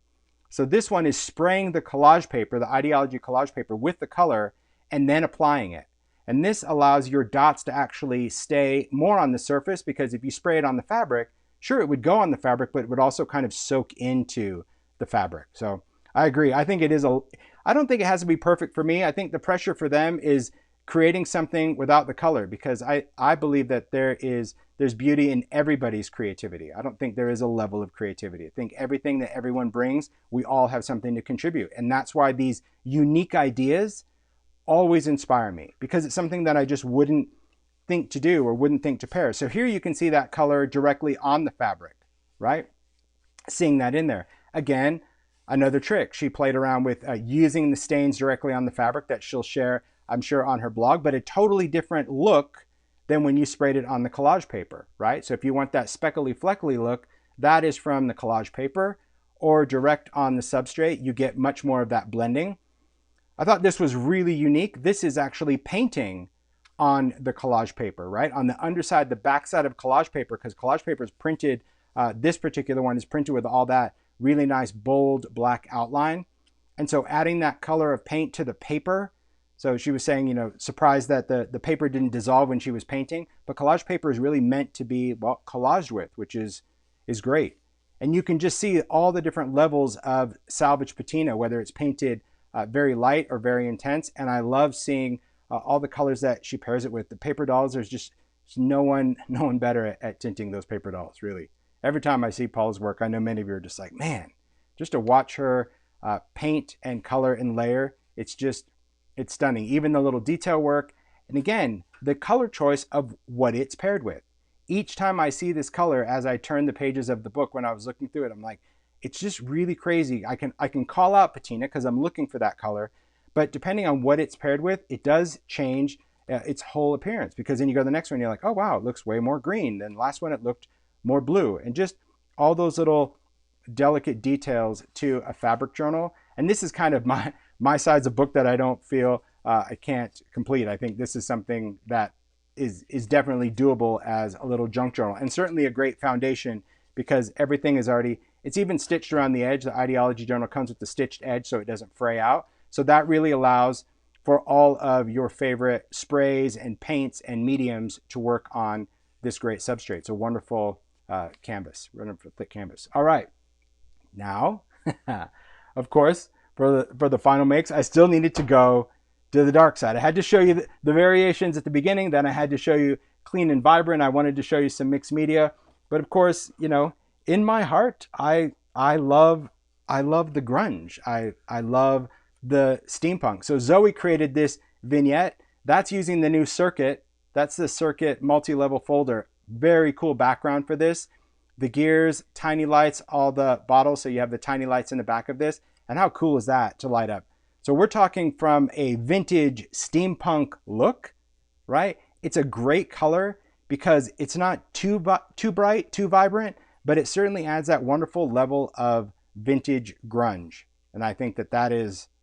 So this one is spraying the collage paper, the Ideology collage paper, with the color and then applying it. And this allows your dots to actually stay more on the surface, because if you spray it on the fabric, sure, it would go on the fabric, but it would also kind of soak into the fabric. So I agree. I think it is I don't think it has to be perfect for me. I think the pressure for them is creating something without the color, because I believe that there's beauty in everybody's creativity. I don't think there is a level of creativity. I think everything that everyone brings, we all have something to contribute. And that's why these unique ideas always inspire me, because it's something that I just wouldn't think to do or wouldn't think to pair. So here you can see that color directly on the fabric, right? Seeing that in there. Again, another trick. She played around with using the stains directly on the fabric that she'll share, I'm sure, on her blog, but a totally different look than when you sprayed it on the collage paper, right? So if you want that speckly fleckly look, that is from the collage paper, or direct on the substrate, you get much more of that blending. I thought this was really unique. This is actually painting on the collage paper, right? On the underside, the backside of collage paper, because collage paper is printed, this particular one is printed with all that really nice bold black outline. And so adding that color of paint to the paper, so she was saying, you know, surprised that the paper didn't dissolve when she was painting, but collage paper is really meant to be, well, collaged with, which is great. And you can just see all the different levels of Salvaged Patina, whether it's painted very light or very intense. And I love seeing all the colors that she pairs it with. The paper dolls, there's just no one better at tinting those paper dolls, really. Every time I see Paula's work, I know many of you are just like, man, just to watch her paint and color and layer, it's stunning. Even the little detail work. And again, the color choice of what it's paired with. Each time I see this color, as I turn the pages of the book when I was looking through it, I'm like, it's just really crazy. I can call out patina because I'm looking for that color, but depending on what it's paired with, it does change its whole appearance, because then you go to the next one, you're like, oh wow, it looks way more green. Then last one, it looked more blue. And just all those little delicate details to a fabric journal. And this is kind of my size of book that I don't feel I can't complete. I think this is something that is definitely doable as a little junk journal, and certainly a great foundation, because everything is already, it's even stitched around the edge. The Ideology journal comes with the stitched edge so it doesn't fray out. So that really allows for all of your favorite sprays and paints and mediums to work on this great substrate. It's a wonderful canvas, wonderful thick canvas. All right, now, of course, for the final makes, I still needed to go to the dark side. I had to show you the variations at the beginning, then I had to show you clean and vibrant. I wanted to show you some mixed media, but of course, you know, in my heart, I love the grunge. I love the steampunk. So Zoe created this vignette. That's using the new Circuit. That's the Circuit multi-level folder. Very cool background for this. The gears, tiny lights, all the bottles. So you have the tiny lights in the back of this. And how cool is that to light up? So we're talking from a vintage steampunk look, right? It's a great color because it's not too bright, too vibrant, but it certainly adds that wonderful level of vintage grunge. And I think it's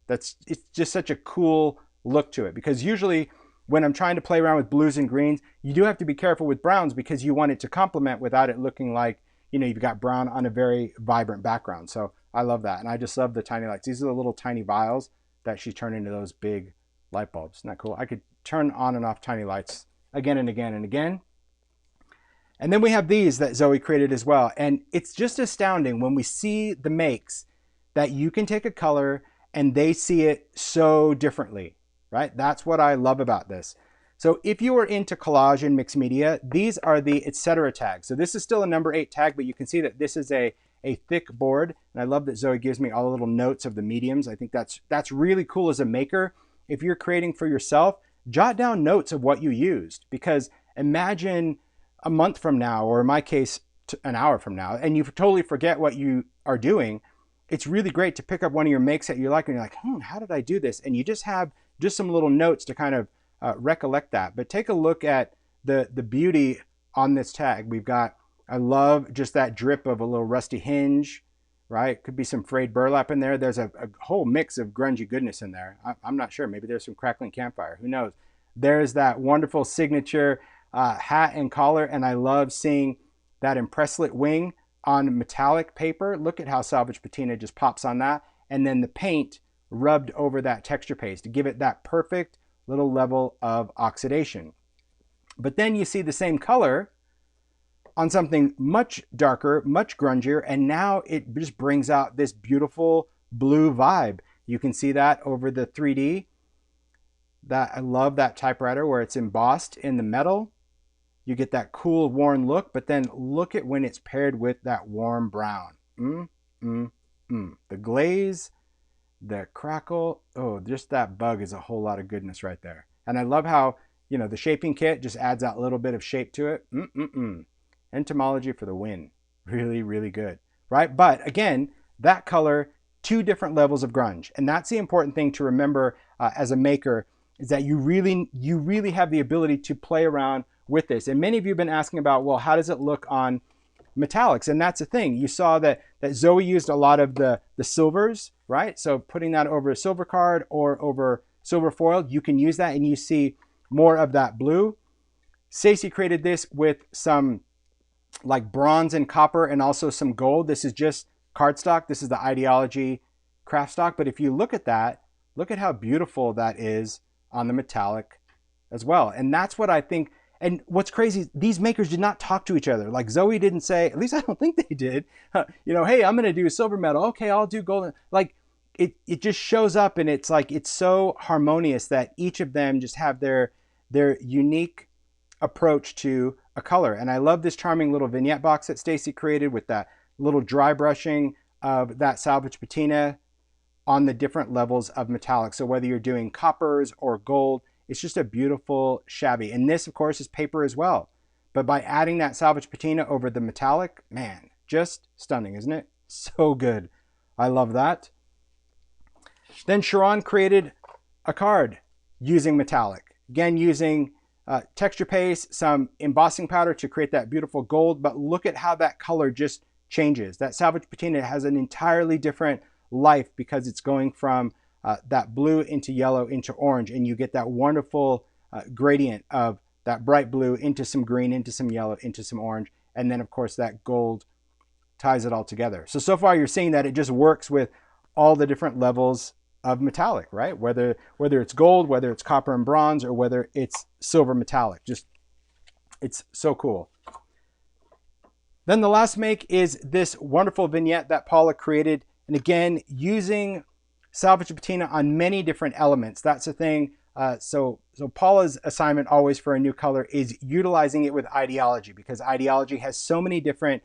just such a cool look to it, because usually when I'm trying to play around with blues and greens, you do have to be careful with browns because you want it to complement without it looking like, you know, you've got brown on a very vibrant background. So I love that. And I just love the tiny lights. These are the little tiny vials that she's turned into those big light bulbs. Isn't that cool? I could turn on and off tiny lights again and again and again. And then we have these that Zoe created as well. And it's just astounding when we see the makes that you can take a color and they see it so differently, right? That's what I love about this. So if you are into collage and mixed media, these are the etc. tags. So this is still a number 8 tag, but you can see that this is a thick board. And I love that Zoe gives me all the little notes of the mediums. I think that's really cool as a maker. If you're creating for yourself, jot down notes of what you used, because imagine a month from now, or in my case, an hour from now, and you totally forget what you are doing. It's really great to pick up one of your makes that you like and you're like, how did I do this? And you just have some little notes to kind of recollect that. But take a look at the beauty on this tag. We've got, I love just that drip of a little rusty hinge, right? Could be some frayed burlap in there. There's a whole mix of grungy goodness in there. I'm not sure. Maybe there's some crackling campfire. Who knows? There's that wonderful signature hat and collar, and I love seeing that impresslit wing on metallic paper. Look at how Salvaged Patina just pops on that. And then the paint rubbed over that texture paste to give it that perfect little level of oxidation. But then you see the same color on something much darker, much grungier, and now it just brings out this beautiful blue vibe. You can see that over the 3D. That I love that typewriter where it's embossed in the metal. You get that cool, worn look, but then look at when it's paired with that warm brown. The glaze, the crackle, oh, just that bug is a whole lot of goodness right there. And I love how, you know, the shaping kit just adds that little bit of shape to it. Entomology for the win. Really, really good, right? But again, that color, two different levels of grunge. And that's the important thing to remember as a maker, is that you really have the ability to play around with this. And many of you have been asking about, well, how does it look on metallics? And that's the thing. You saw that Zoe used a lot of the silvers, right? So putting that over a silver card or over silver foil, you can use that and you see more of that blue. Stacy created this with some like bronze and copper and also some gold. This is just cardstock. This is the Ideology craft stock. But if you look at that, look at how beautiful that is on the metallic as well. And that's what I think. And what's crazy, these makers did not talk to each other. Like Zoe didn't say, at least I don't think they did, you know, hey, I'm going to do silver metal. Okay, I'll do golden. Like it just shows up and it's like, it's so harmonious that each of them just have their unique approach to a color. And I love this charming little vignette box that Stacy created with that little dry brushing of that Salvaged Patina on the different levels of metallic. So whether you're doing coppers or gold, it's just a beautiful shabby. And this, of course, is paper as well. But by adding that Salvaged Patina over the metallic, man, just stunning, isn't it? So good. I love that. Then Sharon created a card using metallic. Again, using texture paste, some embossing powder to create that beautiful gold. But look at how that color just changes. That Salvaged Patina has an entirely different life because it's going from that blue into yellow into orange, and you get that wonderful gradient of that bright blue into some green, into some yellow, into some orange, and then of course that gold ties it all together. So far you're seeing that it just works with all the different levels of metallic, right? Whether it's gold, whether it's copper and bronze, or whether it's silver metallic. Just, it's so cool. Then the last make is this wonderful vignette that Paula created, and again, using Salvaged Patina on many different elements. That's the thing. So Paula's assignment always for a new color is utilizing it with Ideology, because Ideology has so many different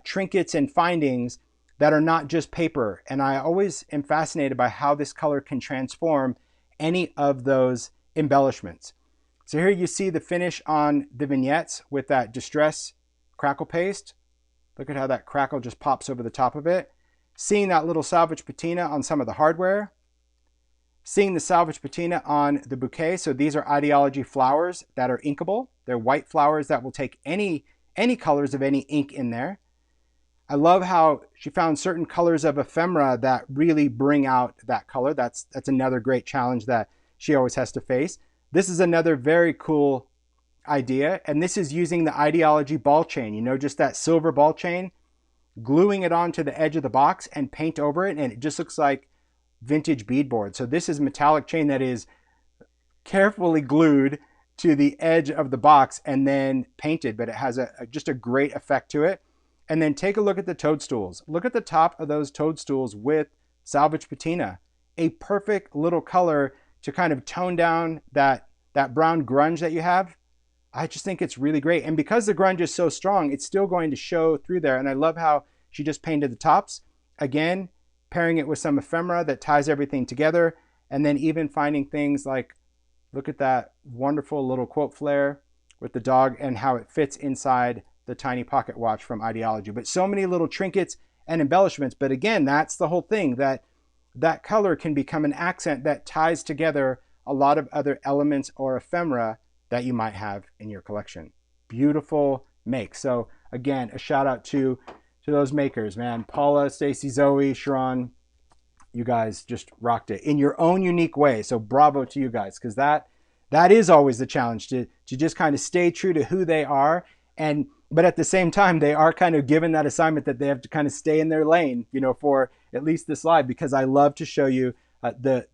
trinkets and findings that are not just paper. And I always am fascinated by how this color can transform any of those embellishments. So here you see the finish on the vignettes with that distress crackle paste. Look at how that crackle just pops over the top of it. Seeing that little Salvaged Patina on some of the hardware. Seeing the Salvaged Patina on the bouquet. So these are Ideology flowers that are inkable. They're white flowers that will take any colors of any ink in there. I love how she found certain colors of ephemera that really bring out that color. That's another great challenge that she always has to face. This is another very cool idea, and this is using the Ideology ball chain. You know, just that silver ball chain, gluing it onto the edge of the box and paint over it, and it just looks like vintage beadboard. So this is metallic chain that is carefully glued to the edge of the box and then painted, but it has just a great effect to it. And then take a look at the toadstools. Look at the top of those toadstools with Salvaged Patina. A perfect little color to kind of tone down that brown grunge that you have. I just think it's really great. And because the grunge is so strong, it's still going to show through there. And I love how she just painted the tops. Again, pairing it with some ephemera that ties everything together. And then even finding things like, look at that wonderful little quote flare with the dog and how it fits inside the tiny pocket watch from Ideology. But so many little trinkets and embellishments. But again, that's the whole thing, that color can become an accent that ties together a lot of other elements or ephemera that you might have in your collection. Beautiful make. So again, a shout out to those makers, man. Paula, Stacy, Zoe, Sharon, you guys just rocked it in your own unique way. So bravo to you guys, because that is always the challenge, to just kind of stay true to who they are, but at the same time they are kind of given that assignment that they have to kind of stay in their lane, you know, for at least this live, because I love to show you the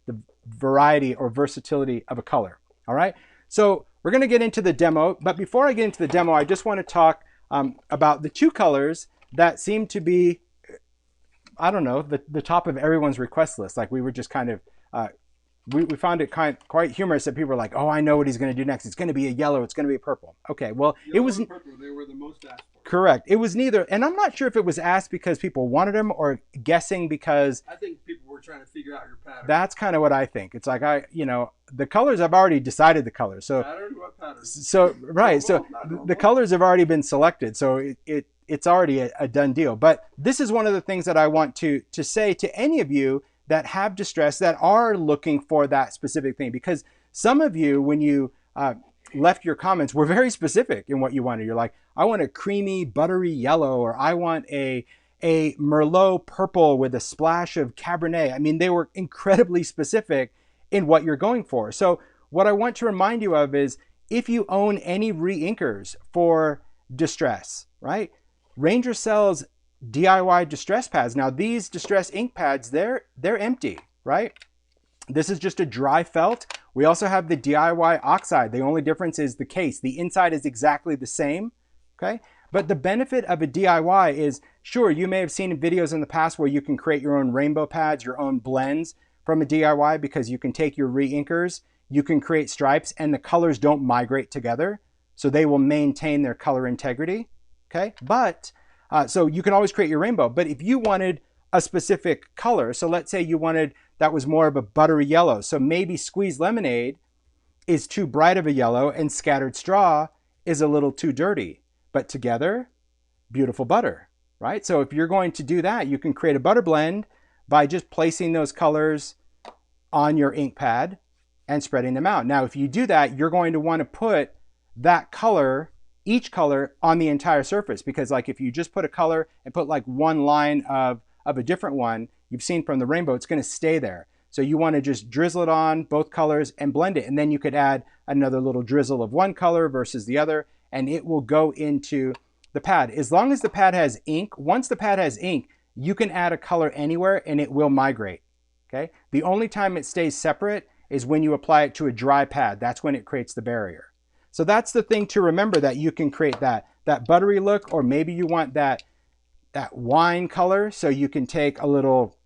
variety or versatility of a color. All right, so we're going to get into the demo, but before I get into the demo, I just want to talk about the two colors that seem to be, I don't know, the top of everyone's request list. Like we were just kind of, we found it quite humorous that people were like, oh, I know what he's going to do next. It's going to be a yellow. It's going to be a purple. Okay, well, Yellow it was and purple. They were the most asked for. Correct. It was neither, and I'm not sure if it was asked because people wanted them or guessing because. I think people were trying to figure out your pattern. That's kind of what I think. It's like the colors, I've already decided the colors. So Pattern? What pattern? So right, so the colors have already been selected. So it's already a done deal. But this is one of the things that I want to say to any of you that have distress, that are looking for that specific thing, because some of you, when you left your comments, were very specific in what you wanted. You're like, I want a creamy, buttery yellow, or I want a Merlot purple with a splash of Cabernet. I mean, they were incredibly specific in what you're going for. So what I want to remind you of is, if you own any re-inkers for distress, right? Ranger sells DIY distress pads. Now these distress ink pads, they're empty, right? This is just a dry felt. We also have the DIY oxide. The only difference is the case. The inside is exactly the same, okay? But the benefit of a DIY is, sure, you may have seen videos in the past where you can create your own rainbow pads, your own blends from a DIY, because you can take your re-inkers, you can create stripes, and the colors don't migrate together. So they will maintain their color integrity, okay? But so you can always create your rainbow. But if you wanted a specific color, so let's say you wanted that was more of a buttery yellow, so maybe squeezed lemonade is too bright of a yellow and scattered straw is a little too dirty, but together, beautiful butter, right? So if you're going to do that, you can create a butter blend by just placing those colors on your ink pad and spreading them out. Now, if you do that, you're going to want to put that color, each color, on the entire surface, because like if you just put a color and put like one line of a different one, you've seen from the rainbow, it's going to stay there. So you want to just drizzle it on both colors and blend it. And then you could add another little drizzle of one color versus the other, and it will go into the pad. As long as the pad has ink, once the pad has ink, you can add a color anywhere and it will migrate, okay? The only time it stays separate is when you apply it to a dry pad. That's when it creates the barrier. So that's the thing to remember, that you can create that buttery look, or maybe you want that wine color. So you can take a little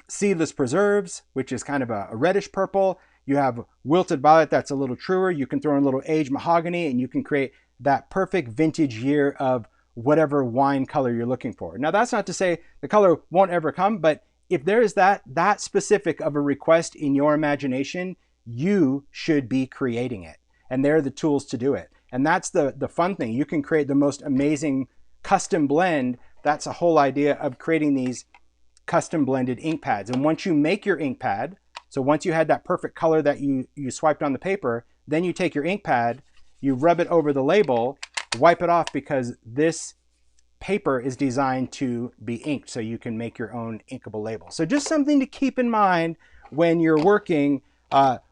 seedless preserves, which is kind of a reddish purple. You have wilted violet, that's a little truer. You can throw in a little aged mahogany, and you can create that perfect vintage year of whatever wine color you're looking for. Now, that's not to say the color won't ever come, but if there is that specific of a request in your imagination, you should be creating it. And there are the tools to do it. And that's the fun thing. You can create the most amazing custom blend. That's the whole idea of creating these custom blended ink pads. And once you make your ink pad, so once you had that perfect color that you swiped on the paper, then you take your ink pad, you rub it over the label, wipe it off, because this paper is designed to be inked, so you can make your own inkable label. So just something to keep in mind when you're working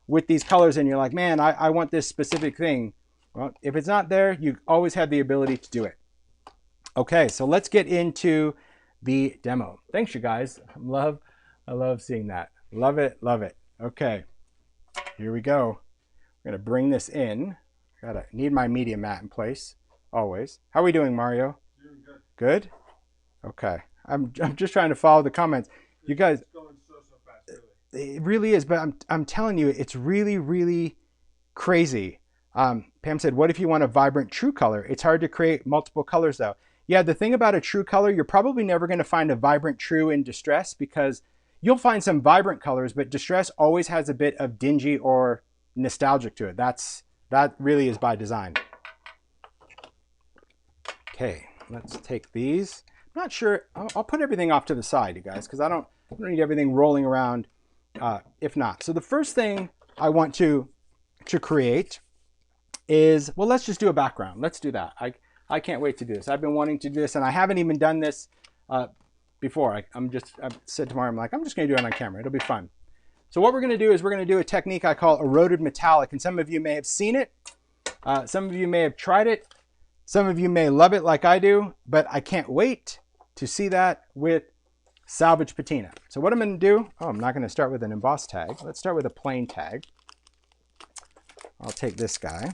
with these colors and you're like, man, I want this specific thing. Well, if it's not there, you always have the ability to do it. Okay, so let's get into the demo. Thanks, you guys. I love seeing that. Love it, love it. Okay, here we go. I'm gonna bring this in. Need my media mat in place, always. How are we doing, Mario? Doing good. Good? Okay. I'm just trying to follow the comments. You guys, It's going so fast, really. it really is, but I'm telling you, it's really, really crazy. Pam said, what if you want a vibrant true color? It's hard to create multiple colors though. Yeah, the thing about a true color, you're probably never going to find a vibrant true in distress, because you'll find some vibrant colors, but distress always has a bit of dingy or nostalgic to it. That really is by design. Okay, let's take these. I'm not sure, I'll put everything off to the side, you guys, because I don't need everything rolling around if not. So the first thing I want to create is, well, let's just do a background. Let's do that. I can't wait to do this. I've been wanting to do this, and I haven't even done this before. I've said tomorrow, I'm just going to do it on camera. It'll be fun. So what we're going to do is we're going to do a technique I call eroded metallic, and some of you may have seen it. Some of you may have tried it. Some of you may love it like I do, but I can't wait to see that with Salvaged Patina. So what I'm going to do, I'm not going to start with an embossed tag. Let's start with a plain tag. I'll take this guy.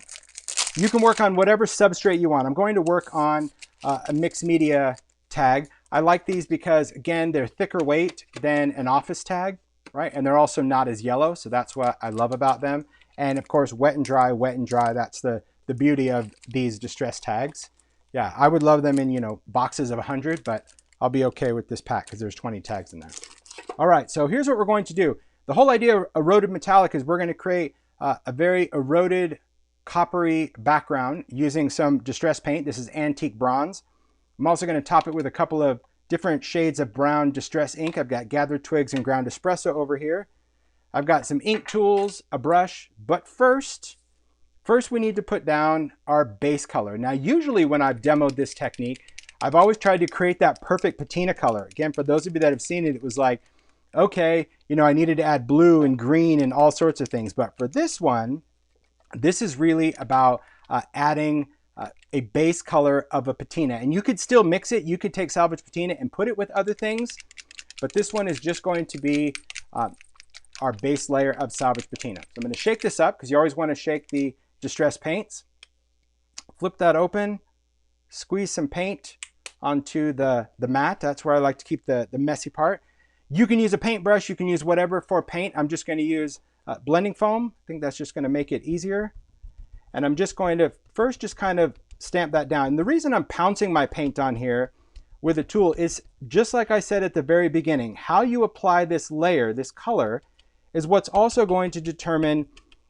You can work on whatever substrate you want. I'm going to work on a mixed media tag. I like these because, again, they're thicker weight than an office tag, right? And they're also not as yellow, so that's what I love about them. And of course, wet and dry, that's the beauty of these distress tags. Yeah, I would love them in, boxes of 100, but I'll be okay with this pack because there's 20 tags in there. All right, so here's what we're going to do. The whole idea of eroded metallic is we're going to create a very eroded coppery background using some distress paint. This is antique bronze. I'm also going to top it with a couple of different shades of brown distress ink. I've got gathered twigs and ground espresso over here. I've got some ink tools, a brush, but first we need to put down our base color. Now, usually when I've demoed this technique, I've always tried to create that perfect patina color. Again, for those of you that have seen it, it was like, okay, I needed to add blue and green and all sorts of things. But for this one, this is really about adding a base color of a patina. And you could still mix it. You could take Salvaged Patina and put it with other things. But this one is just going to be our base layer of Salvaged Patina. So I'm going to shake this up because you always want to shake the distress paints. Flip that open, squeeze some paint onto the mat. That's where I like to keep the messy part. You can use a paintbrush, you can use whatever for paint. I'm just going to use blending foam. I think that's just going to make it easier. And I'm just going to first just kind of stamp that down. And the reason I'm pouncing my paint on here with a tool is just like I said at the very beginning, how you apply this layer, this color, is what's also going to determine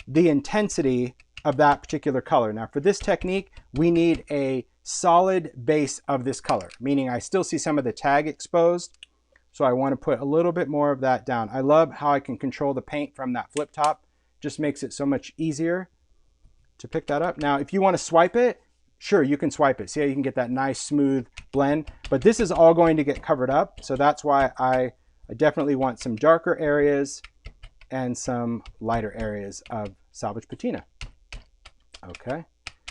the intensity of that particular color. Now for this technique, we need a solid base of this color, meaning I still see some of the tag exposed. So I want to put a little bit more of that down. I love how I can control the paint from that flip top. Just makes it so much easier to pick that up. Now, if you want to swipe it, sure, you can swipe it. See how you can get that nice smooth blend, but this is all going to get covered up. So that's why I definitely want some darker areas and some lighter areas of Salvaged Patina. Okay,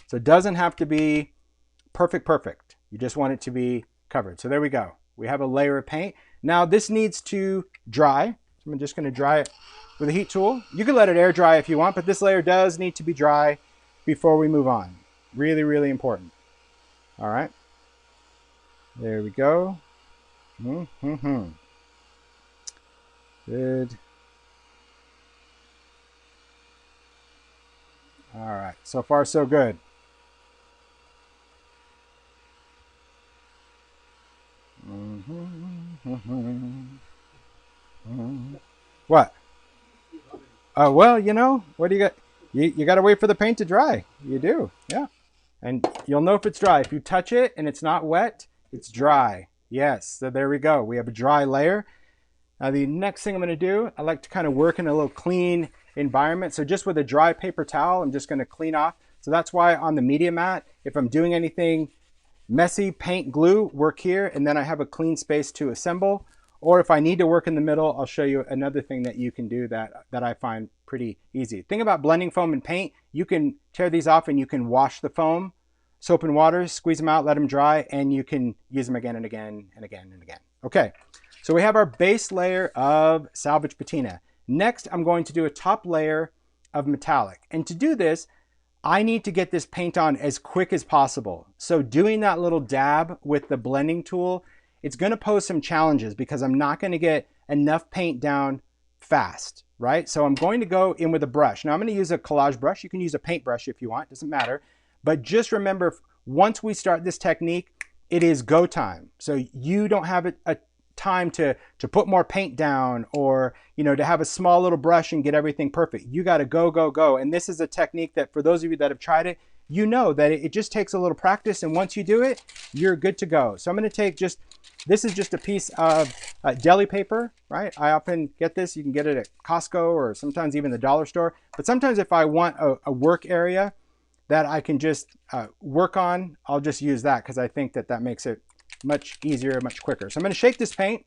so it doesn't have to be perfect. You just want it to be covered. So there we go. We have a layer of paint. Now this needs to dry. I'm just going to dry it with a heat tool. You can let it air dry if you want, but this layer does need to be dry before we move on. Really, really important. All right. There we go. Good. All right, so far so good. What? Oh, well, what do you got? You got to wait for the paint to dry. You do, yeah. And you'll know if it's dry. If you touch it and it's not wet, it's dry. Yes, so there we go. We have a dry layer. Now the next thing I'm going to do, I like to kind of work in a little clean environment. So just with a dry paper towel, I'm just going to clean off. So that's why on the media mat, if I'm doing anything messy, paint, glue, work here, and then I have a clean space to assemble. Or if I need to work in the middle, I'll show you another thing that you can do that I find pretty easy. Thing about blending foam and paint, you can tear these off and you can wash the foam, soap and water, squeeze them out, let them dry, and you can use them again and again and again and again. Okay, so we have our base layer of Salvaged Patina. Next, I'm going to do a top layer of metallic. And to do this, I need to get this paint on as quick as possible. So doing that little dab with the blending tool, it's going to pose some challenges because I'm not going to get enough paint down fast, right? So I'm going to go in with a brush. Now I'm going to use a collage brush. You can use a paint brush if you want, doesn't matter. But just remember, once we start this technique, it is go time. So you don't have a time to put more paint down or to have a small little brush and get everything perfect. You got to go. And this is a technique that for those of you that have tried it, you know that it just takes a little practice, and once you do it, you're good to go. So I'm going to take this is just a piece of deli paper, right? I often get this. You can get it at Costco or sometimes even the dollar store. But sometimes if I want a work area that I can just work on, I'll just use that because I think that that makes it much easier, much quicker. So I'm going to shake this paint.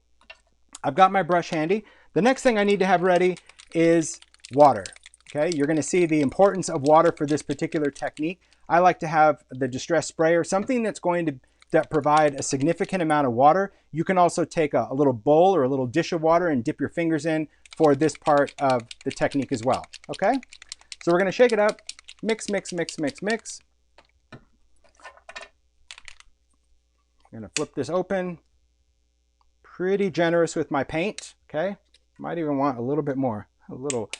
I've got my brush handy. The next thing I need to have ready is water. Okay, you're going to see the importance of water for this particular technique. I like to have the distress sprayer, something that's going to provide a significant amount of water. You can also take a little bowl or a little dish of water and dip your fingers in for this part of the technique as well. Okay, so we're going to shake it up. Mix, mix, mix, mix, mix. I'm going to flip this open. Pretty generous with my paint. Okay, might even want a little bit more. A little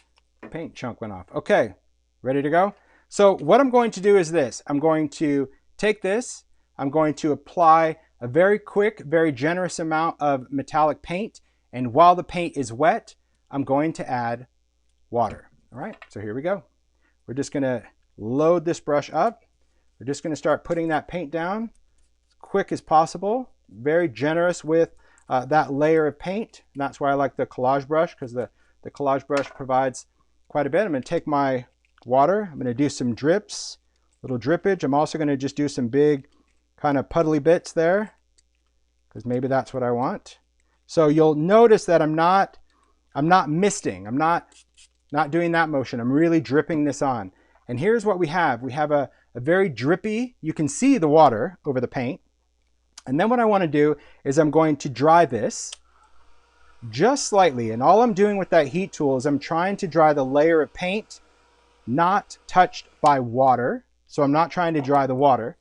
paint chunk went off. Okay, ready to go? So what I'm going to do is this. I'm going to take this. I'm going to apply a very quick, very generous amount of metallic paint. And while the paint is wet, I'm going to add water. All right, so here we go. We're just going to load this brush up. We're just going to start putting that paint down as quick as possible. Very generous with that layer of paint. And that's why I like the collage brush, because the collage brush provides quite a bit. I'm going to take my water. I'm going to do some drips, little drippage. I'm also going to just do some big kind of puddly bits there, because maybe that's what I want. So you'll notice that I'm not misting. I'm not doing that motion. I'm really dripping this on. And here's what we have. We have a very drippy, you can see the water over the paint. And then what I want to do is I'm going to dry this just slightly. And all I'm doing with that heat tool is I'm trying to dry the layer of paint not touched by water. So I'm not trying to dry the water.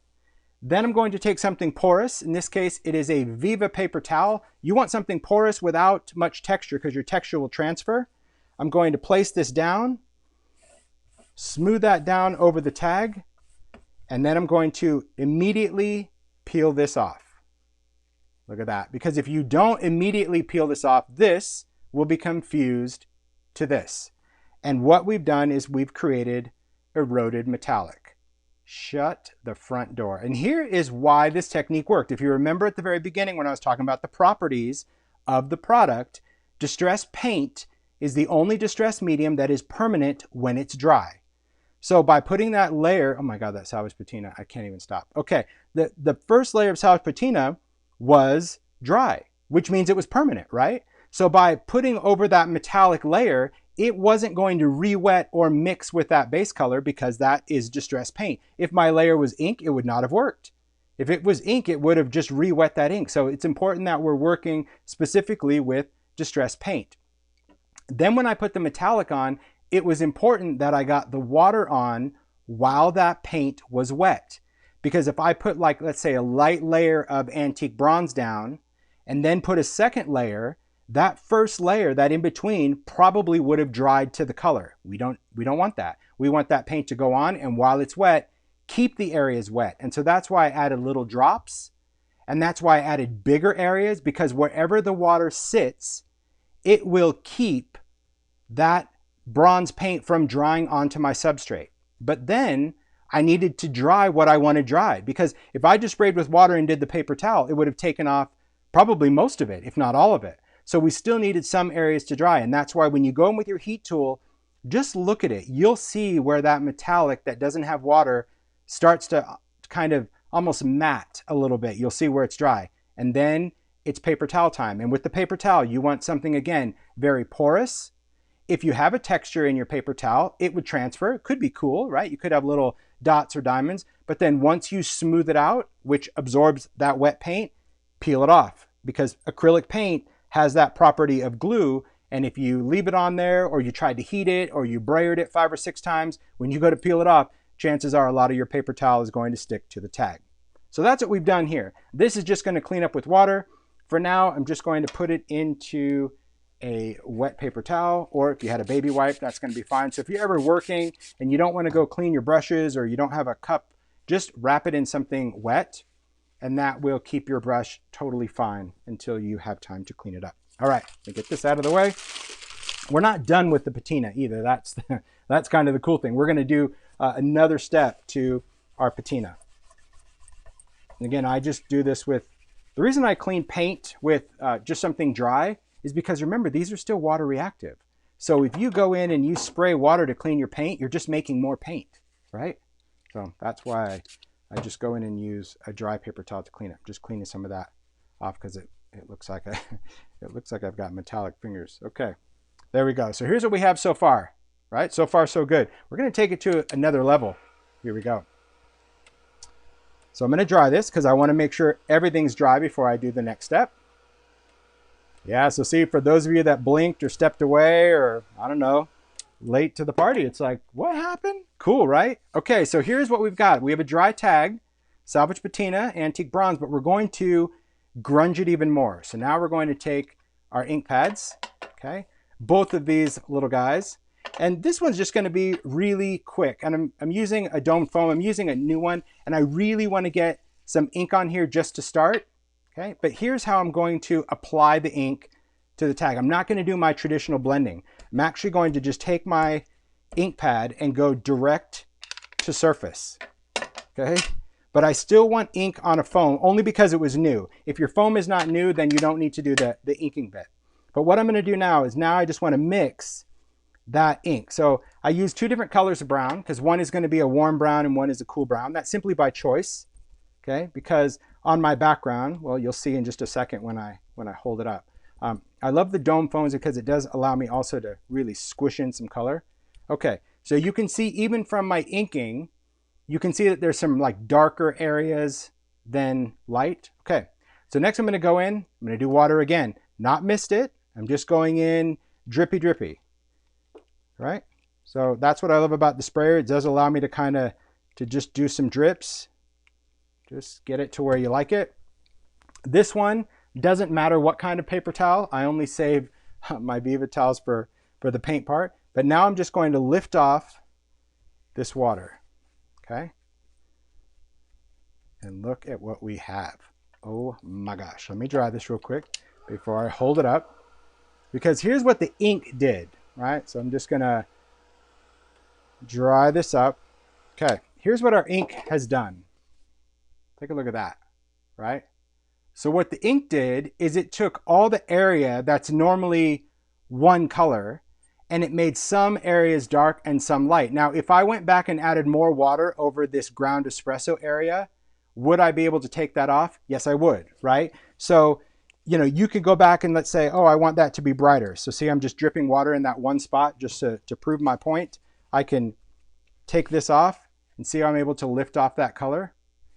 Then I'm going to take something porous. In this case, it is a Viva paper towel. You want something porous without much texture because your texture will transfer. I'm going to place this down, smooth that down over the tag, and then I'm going to immediately peel this off. Look at that. Because if you don't immediately peel this off, this will become fused to this. And what we've done is we've created eroded metallic. Shut the front door. And here is why this technique worked. If you remember at the very beginning when I was talking about the properties of the product, distress paint is the only distress medium that is permanent when it's dry. So by putting that layer, oh my God, that Salvaged Patina, I can't even stop. Okay, the first layer of Salvaged Patina was dry, which means it was permanent, right? So by putting over that metallic layer, it wasn't going to re-wet or mix with that base color because that is distress paint. If my layer was ink, it would not have worked. If it was ink, it would have just re-wet that ink. So it's important that we're working specifically with distress paint. Then when I put the metallic on, it was important that I got the water on while that paint was wet. Because if I put, like, let's say a light layer of antique bronze down and then put a second layer, that first layer, that in between, probably would have dried to the color. We don't want that. We want that paint to go on, and while it's wet, keep the areas wet. And so that's why I added little drops, and that's why I added bigger areas, because wherever the water sits, it will keep that bronze paint from drying onto my substrate. But then I needed to dry what I want to dry, because if I just sprayed with water and did the paper towel, it would have taken off probably most of it, if not all of it. So we still needed some areas to dry, and that's why when you go in with your heat tool, just look at it. You'll see where that metallic that doesn't have water starts to kind of almost matte a little bit. You'll see where it's dry, and then it's paper towel time. And with the paper towel, you want something, again, very porous. If you have a texture in your paper towel, it would transfer. It could be cool, right? You could have little dots or diamonds, but then once you smooth it out, which absorbs that wet paint, peel it off, because acrylic paint has that property of glue, and if you leave it on there, or you tried to heat it, or you brayered it 5 or 6 times, when you go to peel it off, chances are a lot of your paper towel is going to stick to the tag. So that's what we've done here. This is just going to clean up with water. For now, I'm just going to put it into a wet paper towel, or if you had a baby wipe, that's going to be fine. So if you're ever working and you don't want to go clean your brushes, or you don't have a cup, just wrap it in something wet, and that will keep your brush totally fine until you have time to clean it up. All right, let me get this out of the way. We're not done with the patina either. That's kind of the cool thing. We're going to do another step to our patina. And again, I just do this with, the reason I clean paint with just something dry is because, remember, these are still water reactive. So if you go in and you spray water to clean your paint, you're just making more paint, right? So that's why I just go in and use a dry paper towel to clean it. Just cleaning some of that off because it looks like it looks like I've got metallic fingers. Okay, there we go. So here's what we have so far, right? So far, so good. We're going to take it to another level. Here we go. So I'm going to dry this because I want to make sure everything's dry before I do the next step. Yeah, so see, for those of you that blinked or stepped away or, I don't know, late to the party, it's like, what happened? Cool, right? Okay, so here's what we've got. We have a dry tag, Salvaged Patina, antique bronze, but we're going to grunge it even more. So now we're going to take our ink pads, okay, both of these little guys, and this one's just going to be really quick. And I'm using a domed foam. I'm using a new one, and I really want to get some ink on here just to start, okay? But here's how I'm going to apply the ink to the tag. I'm not going to do my traditional blending. I'm actually going to just take my ink pad and go direct to surface, okay? But I still want ink on a foam only because it was new. If your foam is not new, then you don't need to do the inking bit. But what I'm going to do now is I just want to mix that ink. So I use two different colors of brown because one is going to be a warm brown and one is a cool brown. That's simply by choice, okay? Because on my background, well, you'll see in just a second when I hold it up. I love the dome foams because it does allow me also to really squish in some color. Okay, so you can see even from my inking, you can see that there's some like darker areas than light. Okay, so next I'm going to go in, I'm going to do water again. Not missed it. I'm just going in drippy drippy, right? So that's what I love about the sprayer. It does allow me to just do some drips. Just get it to where you like it. This one doesn't matter what kind of paper towel. I only save my Viva towels for the paint part. But now I'm just going to lift off this water, okay? And look at what we have. Oh my gosh. Let me dry this real quick before I hold it up. Because here's what the ink did, right? So I'm just gonna dry this up. Okay, here's what our ink has done. Take a look at that, right? So what the ink did is it took all the area that's normally one color and it made some areas dark and some light. Now, if I went back and added more water over this ground espresso area, would I be able to take that off? Yes, I would, right? So, you know, you could go back and let's say, oh, I want that to be brighter. So see, I'm just dripping water in that one spot just to prove my point. I can take this off and see how I'm able to lift off that color.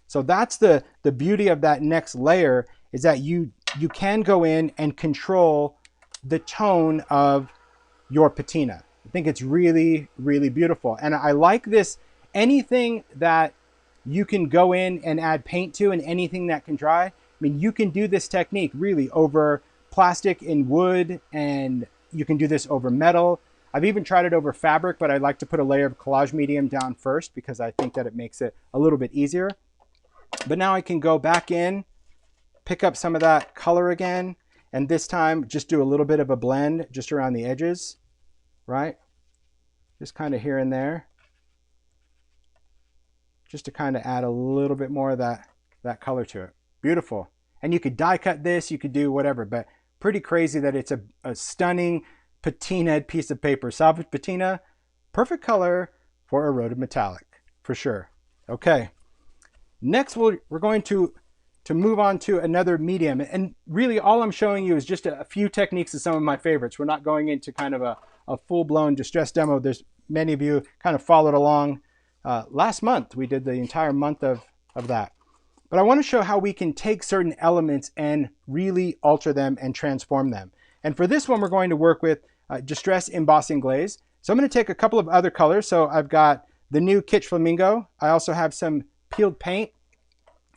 So that's the beauty of that next layer, is that you can go in and control the tone of your patina. I think it's really, really beautiful. And I like this, anything that you can go in and add paint to and anything that can dry. I mean, you can do this technique really over plastic and wood, and you can do this over metal. I've even tried it over fabric, but I like to put a layer of collage medium down first because I think that it makes it a little bit easier. But now I can go back in, pick up some of that color again, and this time just do a little bit of a blend just around the edges, right? Just kind of here and there. Just to kind of add a little bit more of that color to it. Beautiful. And you could die cut this, you could do whatever, but pretty crazy that it's a stunning patinaed piece of paper. Salvaged patina, perfect color for eroded metallic, for sure. Okay. Next, we're going to move on to another medium. And really all I'm showing you is just a few techniques of some of my favorites. We're not going into kind of a full-blown distress demo. There's many of you kind of followed along. Last month, we did the entire month of that. But I want to show how we can take certain elements and really alter them and transform them. And for this one, we're going to work with Distress Embossing Glaze. So I'm going to take a couple of other colors. So I've got the new Kitsch Flamingo. I also have some peeled paint.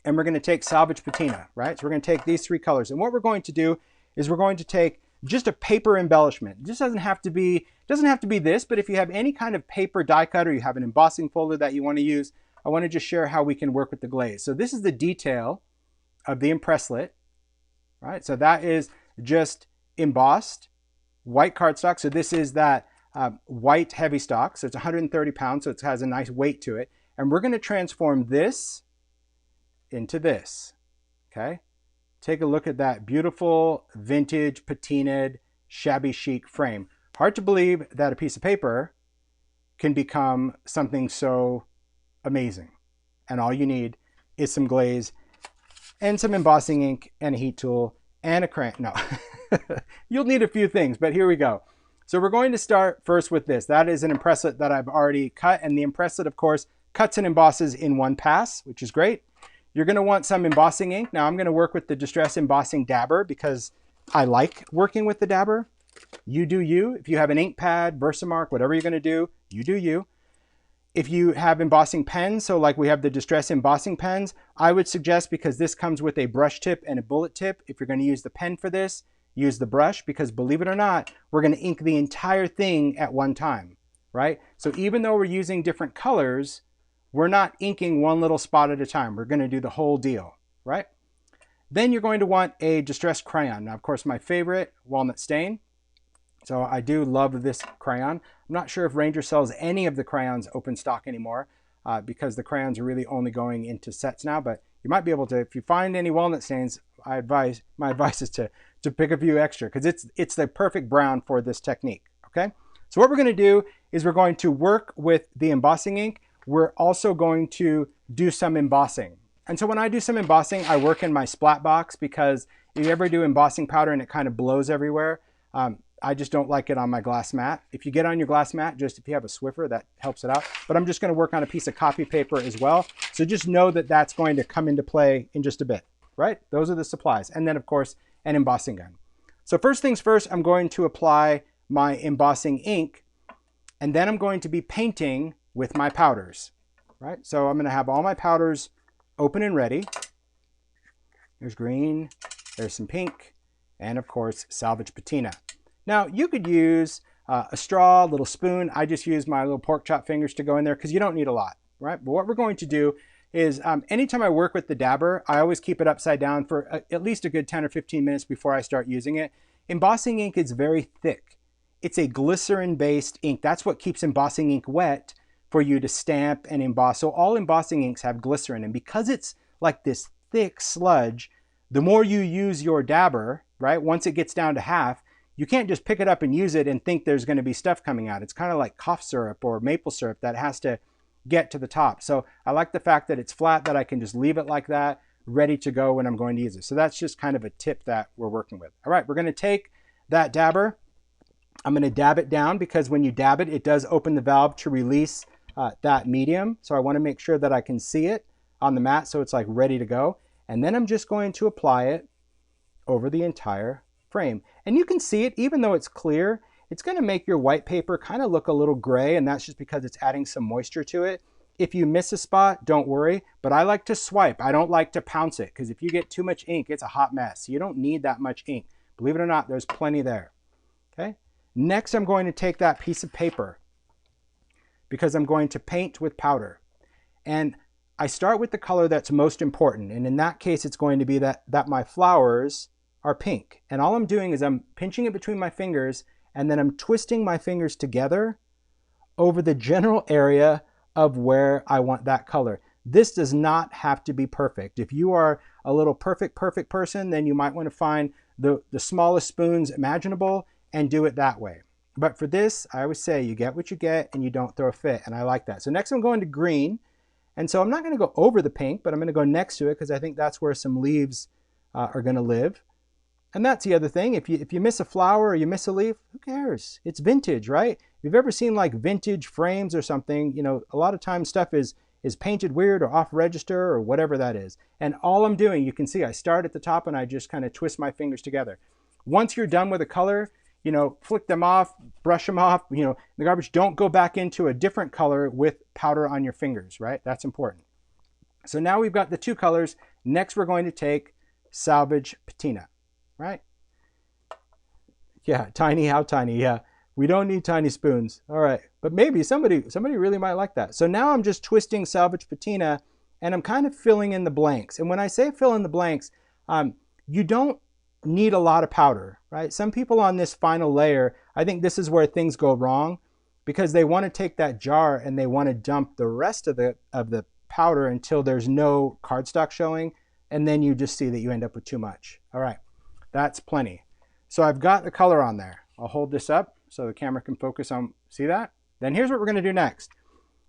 And we're going to take Salvaged Patina, right? So we're going to take these three colors. And what we're going to do is we're going to take just a paper embellishment. It just doesn't have to be this, but if you have any kind of paper die cut or you have an embossing folder that you want to use, I want to just share how we can work with the glaze. So this is the detail of the impresslet, right? So that is just embossed white cardstock. So this is that white heavy stock. So it's 130 pounds, so it has a nice weight to it. And we're going to transform this into this, okay? Take a look at that beautiful vintage patinaed shabby chic frame. Hard to believe that a piece of paper can become something so amazing, and all you need is some glaze and some embossing ink and a heat tool and a crayon. No, you'll need a few things, but here we go. So we're going to start first with this. That is an impresslet that I've already cut, and the impresslet, of course, cuts and embosses in one pass, which is great. You're going to want some embossing ink. Now I'm going to work with the Distress Embossing Dabber because I like working with the dabber. You do you. If you have an ink pad, Versamark, whatever you're going to do, you do you. If you have embossing pens, so like we have the Distress Embossing pens, I would suggest, because this comes with a brush tip and a bullet tip, if you're going to use the pen for this, use the brush, because believe it or not, we're going to ink the entire thing at one time, right? So even though we're using different colors, we're not inking one little spot at a time. We're going to do the whole deal, right? Then you're going to want a distressed crayon. Now, of course, my favorite, Walnut Stain. So I do love this crayon. I'm not sure if Ranger sells any of the crayons open stock anymore because the crayons are really only going into sets now, but you might be able to, if you find any walnut stains, my advice is to pick a few extra because it's the perfect brown for this technique, okay? So what we're gonna do is we're going to work with the embossing ink. We're also going to do some embossing. And so when I do some embossing, I work in my splat box because if you ever do embossing powder and it kind of blows everywhere, I just don't like it on my glass mat. If you get on your glass mat, just if you have a Swiffer, that helps it out. But I'm just going to work on a piece of copy paper as well. So just know that that's going to come into play in just a bit, right? Those are the supplies. And then, of course, an embossing gun. So first things first, I'm going to apply my embossing ink, and then I'm going to be painting with my powders, right? So I'm going to have all my powders open and ready. There's green, there's some pink, and of course, Salvaged Patina. Now, you could use a straw, a little spoon. I just use my little pork chop fingers to go in there because you don't need a lot, right? But what we're going to do is anytime I work with the dabber, I always keep it upside down for at least a good 10 or 15 minutes before I start using it. Embossing ink is very thick. It's a glycerin-based ink. That's what keeps embossing ink wet for you to stamp and emboss. So all embossing inks have glycerin, and because it's like this thick sludge, the more you use your dabber, right, once it gets down to half, you can't just pick it up and use it and think there's going to be stuff coming out. It's kind of like cough syrup or maple syrup that has to get to the top. So I like the fact that it's flat, that I can just leave it like that, ready to go when I'm going to use it. So that's just kind of a tip that we're working with. All right, we're going to take that dabber. I'm going to dab it down because when you dab it, it does open the valve to release that medium. So I want to make sure that I can see it on the mat so it's like ready to go. And then I'm just going to apply it over the entire frame. And you can see it, even though it's clear, it's going to make your white paper kind of look a little gray, and that's just because it's adding some moisture to it. If you miss a spot, don't worry, but I like to swipe. I don't like to pounce it because if you get too much ink, it's a hot mess. You don't need that much ink. Believe it or not, there's plenty there. Okay. Next, I'm going to take that piece of paper because I'm going to paint with powder. And I start with the color that's most important. And in that case, it's going to be that my flowers are pink. And all I'm doing is I'm pinching it between my fingers and then I'm twisting my fingers together over the general area of where I want that color. This does not have to be perfect. If you are a little perfect person, then you might want to find the smallest spoons imaginable and do it that way. But for this, I always say you get what you get and you don't throw a fit, and I like that. So next I'm going to green. And so I'm not going to go over the pink, but I'm going to go next to it because I think that's where some leaves are going to live. And that's the other thing. If you miss a flower or you miss a leaf, who cares? It's vintage, right? If you've ever seen like vintage frames or something, you know, a lot of times stuff is painted weird or off register or whatever that is. And all I'm doing, you can see I start at the top and I just kind of twist my fingers together. Once you're done with a color, you know, flick them off, brush them off, you know, the garbage. Don't go back into a different color with powder on your fingers, right? That's important. So now we've got the two colors. Next, we're going to take Salvaged Patina, right? Yeah, tiny, how tiny? Yeah, we don't need tiny spoons. All right, but maybe somebody really might like that. So now I'm just twisting Salvaged Patina and I'm kind of filling in the blanks. And when I say fill in the blanks, you don't need a lot of powder, right? Some people on this final layer, I think this is where things go wrong because they want to take that jar and they want to dump the rest of the powder until there's no cardstock showing, and then you just see that you end up with too much. All right, that's plenty. So I've got the color on there. I'll hold this up so the camera can focus on, see that? Then here's what we're going to do next.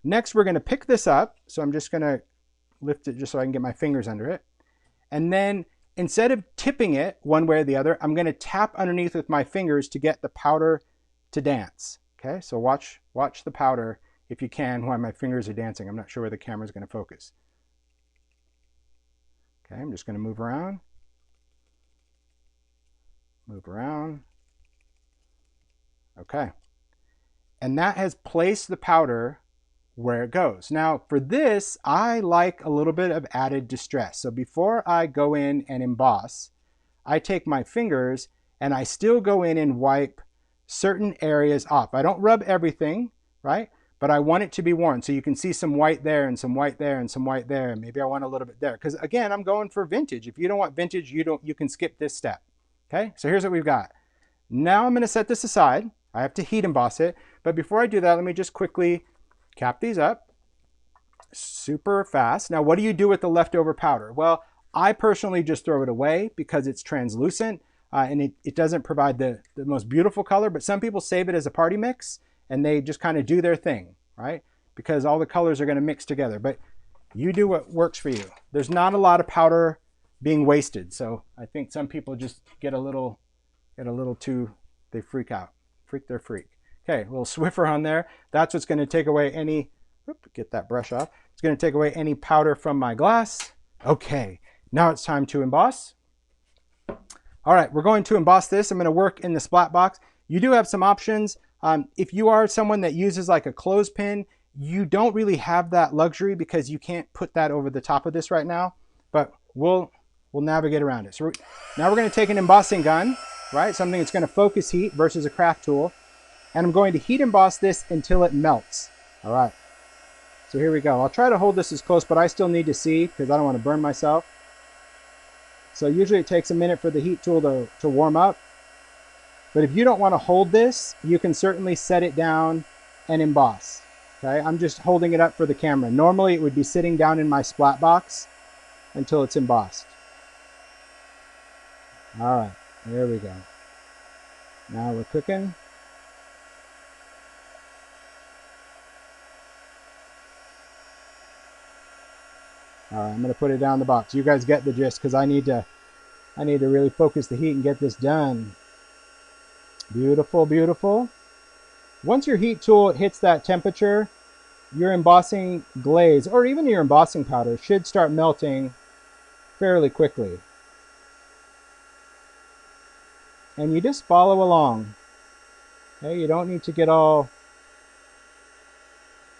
Next, we're going to pick this up. So I'm just going to lift it just so I can get my fingers under it. And then instead of tipping it one way or the other, I'm going to tap underneath with my fingers to get the powder to dance. Okay, so watch the powder if you can while my fingers are dancing. I'm not sure where the camera is going to focus. Okay, I'm just going to move around. Move around. Okay. And that has placed the powder where it goes. Now for this, I like a little bit of added distress. So before I go in and emboss, I take my fingers and I still go in and wipe certain areas off. I don't rub everything, right? But I want it to be worn. So you can see some white there and some white there and some white there. And maybe I want a little bit there. Because again, I'm going for vintage. If you don't want vintage, you can skip this step. Okay, so here's what we've got. Now I'm going to set this aside. I have to heat emboss it. But before I do that, let me just quickly cap these up super fast. Now, what do you do with the leftover powder? Well, I personally just throw it away because it's translucent and it doesn't provide the most beautiful color, but some people save it as a party mix and they just kind of do their thing, right? Because all the colors are going to mix together, but you do what works for you. There's not a lot of powder being wasted. So I think some people just get a little too, they freak out, their freak. Okay, a little Swiffer on there. That's what's going to take away any, get that brush off. It's going to take away any powder from my glass. Okay, now it's time to emboss. All right, we're going to emboss this. I'm going to work in the splat box. You do have some options. If you are someone that uses like a clothespin, you don't really have that luxury because you can't put that over the top of this right now, but we'll navigate around it. So now we're going to take an embossing gun, right? Something that's going to focus heat versus a craft tool. And I'm going to heat emboss this until it melts. All right, so here we go. I'll try to hold this as close, but I still need to see because I don't want to burn myself. So usually it takes a minute for the heat tool to warm up. But if you don't want to hold this, you can certainly set it down and emboss. Okay, I'm just holding it up for the camera. Normally it would be sitting down in my splat box until it's embossed. All right, there we go. Now we're cooking. All right, I'm going to put it down the box. You guys get the gist because I need to really focus the heat and get this done. Beautiful, beautiful. Once your heat tool hits that temperature, your embossing glaze or even your embossing powder should start melting fairly quickly. And you just follow along. Okay, you don't need to get all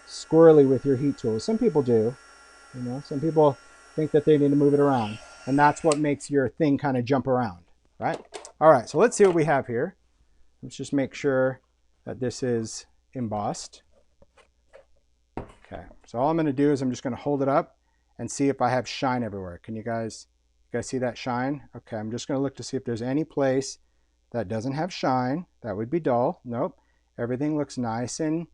squirrely with your heat tool. Some people do. You know, some people think that they need to move it around, and that's what makes your thing kind of jump around, right? All right, so let's see what we have here. Let's just make sure that this is embossed. Okay, so all I'm going to do is I'm just going to hold it up and see if I have shine everywhere. Can you guys see that shine? Okay, I'm just going to look to see if there's any place that doesn't have shine. That would be dull. Nope. Everything looks nice and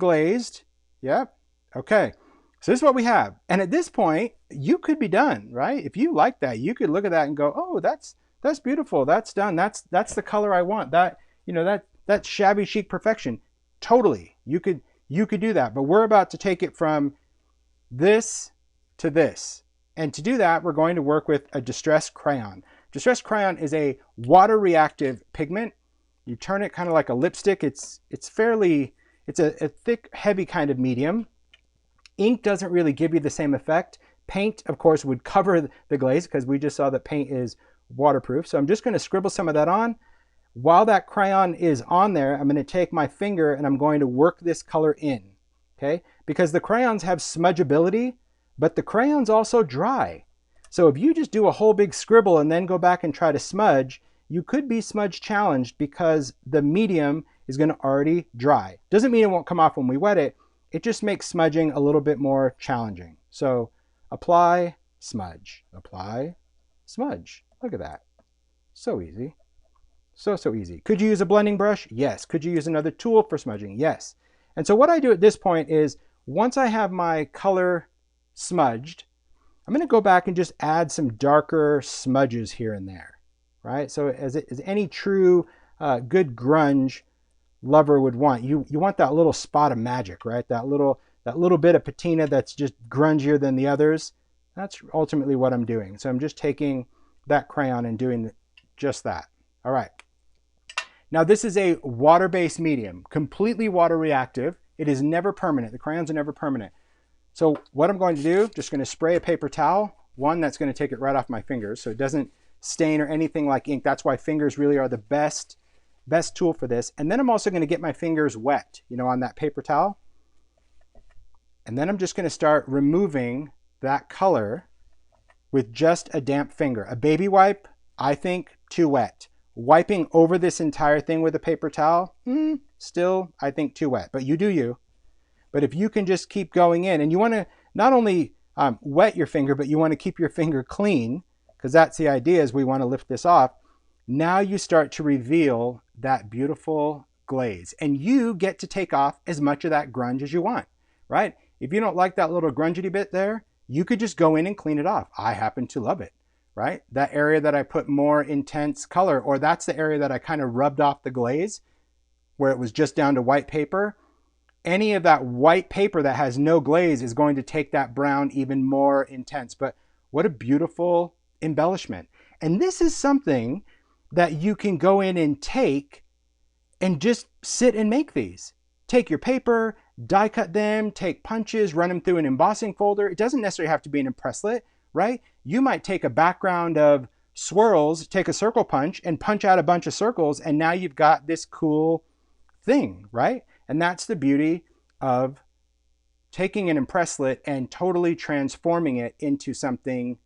glazed. Yep. Okay. So this is what we have. And at this point, you could be done, right? If you like that, you could look at that and go, "Oh, that's beautiful. That's done. That's the color I want. That, you know, that's shabby chic perfection." Totally. You could do that. But we're about to take it from this to this. And to do that, we're going to work with a distressed crayon. Distressed crayon is a water reactive pigment. You turn it kind of like a lipstick. It's a thick, heavy kind of medium. Ink doesn't really give you the same effect. Paint, of course, would cover the glaze because we just saw that paint is waterproof. So I'm just going to scribble some of that on. While that crayon is on there, I'm going to take my finger and I'm going to work this color in, okay? Because the crayons have smudgeability, but the crayon's also dry. So if you just do a whole big scribble and then go back and try to smudge, you could be smudge challenged because the medium is going to already dry. Doesn't mean it won't come off when we wet it. It just makes smudging a little bit more challenging. So apply, smudge, apply, smudge. Look at that. So easy. So easy. Could you use a blending brush? Yes. Could you use another tool for smudging? Yes. And so what I do at this point is once I have my color smudged, I'm going to go back and just add some darker smudges here and there, right? So as any true good grunge lover would want, you want that little spot of magic, right? That little that little bit of patina that's just grungier than the others, that's ultimately what I'm doing. So I'm just taking that crayon and doing just that. All right. Now this is a water-based medium, completely water reactive. It is never permanent. The crayons are never permanent. So what I'm going to do, just going to spray a paper towel, one that's going to take it right off my fingers so it doesn't stain or anything like ink. That's why fingers really are the best tool for this. And then I'm also going to get my fingers wet, you know, on that paper towel. And then I'm just going to start removing that color with just a damp finger. A baby wipe, I think, too wet. Wiping over this entire thing with a paper towel, still, I think, too wet. But you do you. But if you can just keep going in, and you want to not only wet your finger, but you want to keep your finger clean, because that's the idea, is we want to lift this off. Now you start to reveal that beautiful glaze. And you get to take off as much of that grunge as you want, right? If you don't like that little grungity bit there, you could just go in and clean it off. I happen to love it, right? That area that I put more intense color, or that's the area that I kind of rubbed off the glaze, where it was just down to white paper. Any of that white paper that has no glaze is going to take that brown even more intense. But what a beautiful embellishment. And this is something that you can go in and take and just sit and make these. Take your paper, die cut them, take punches, run them through an embossing folder. It doesn't necessarily have to be an impresslet, right? You might take a background of swirls, take a circle punch and punch out a bunch of circles, and now you've got this cool thing, right? And that's the beauty of taking an impresslet and totally transforming it into something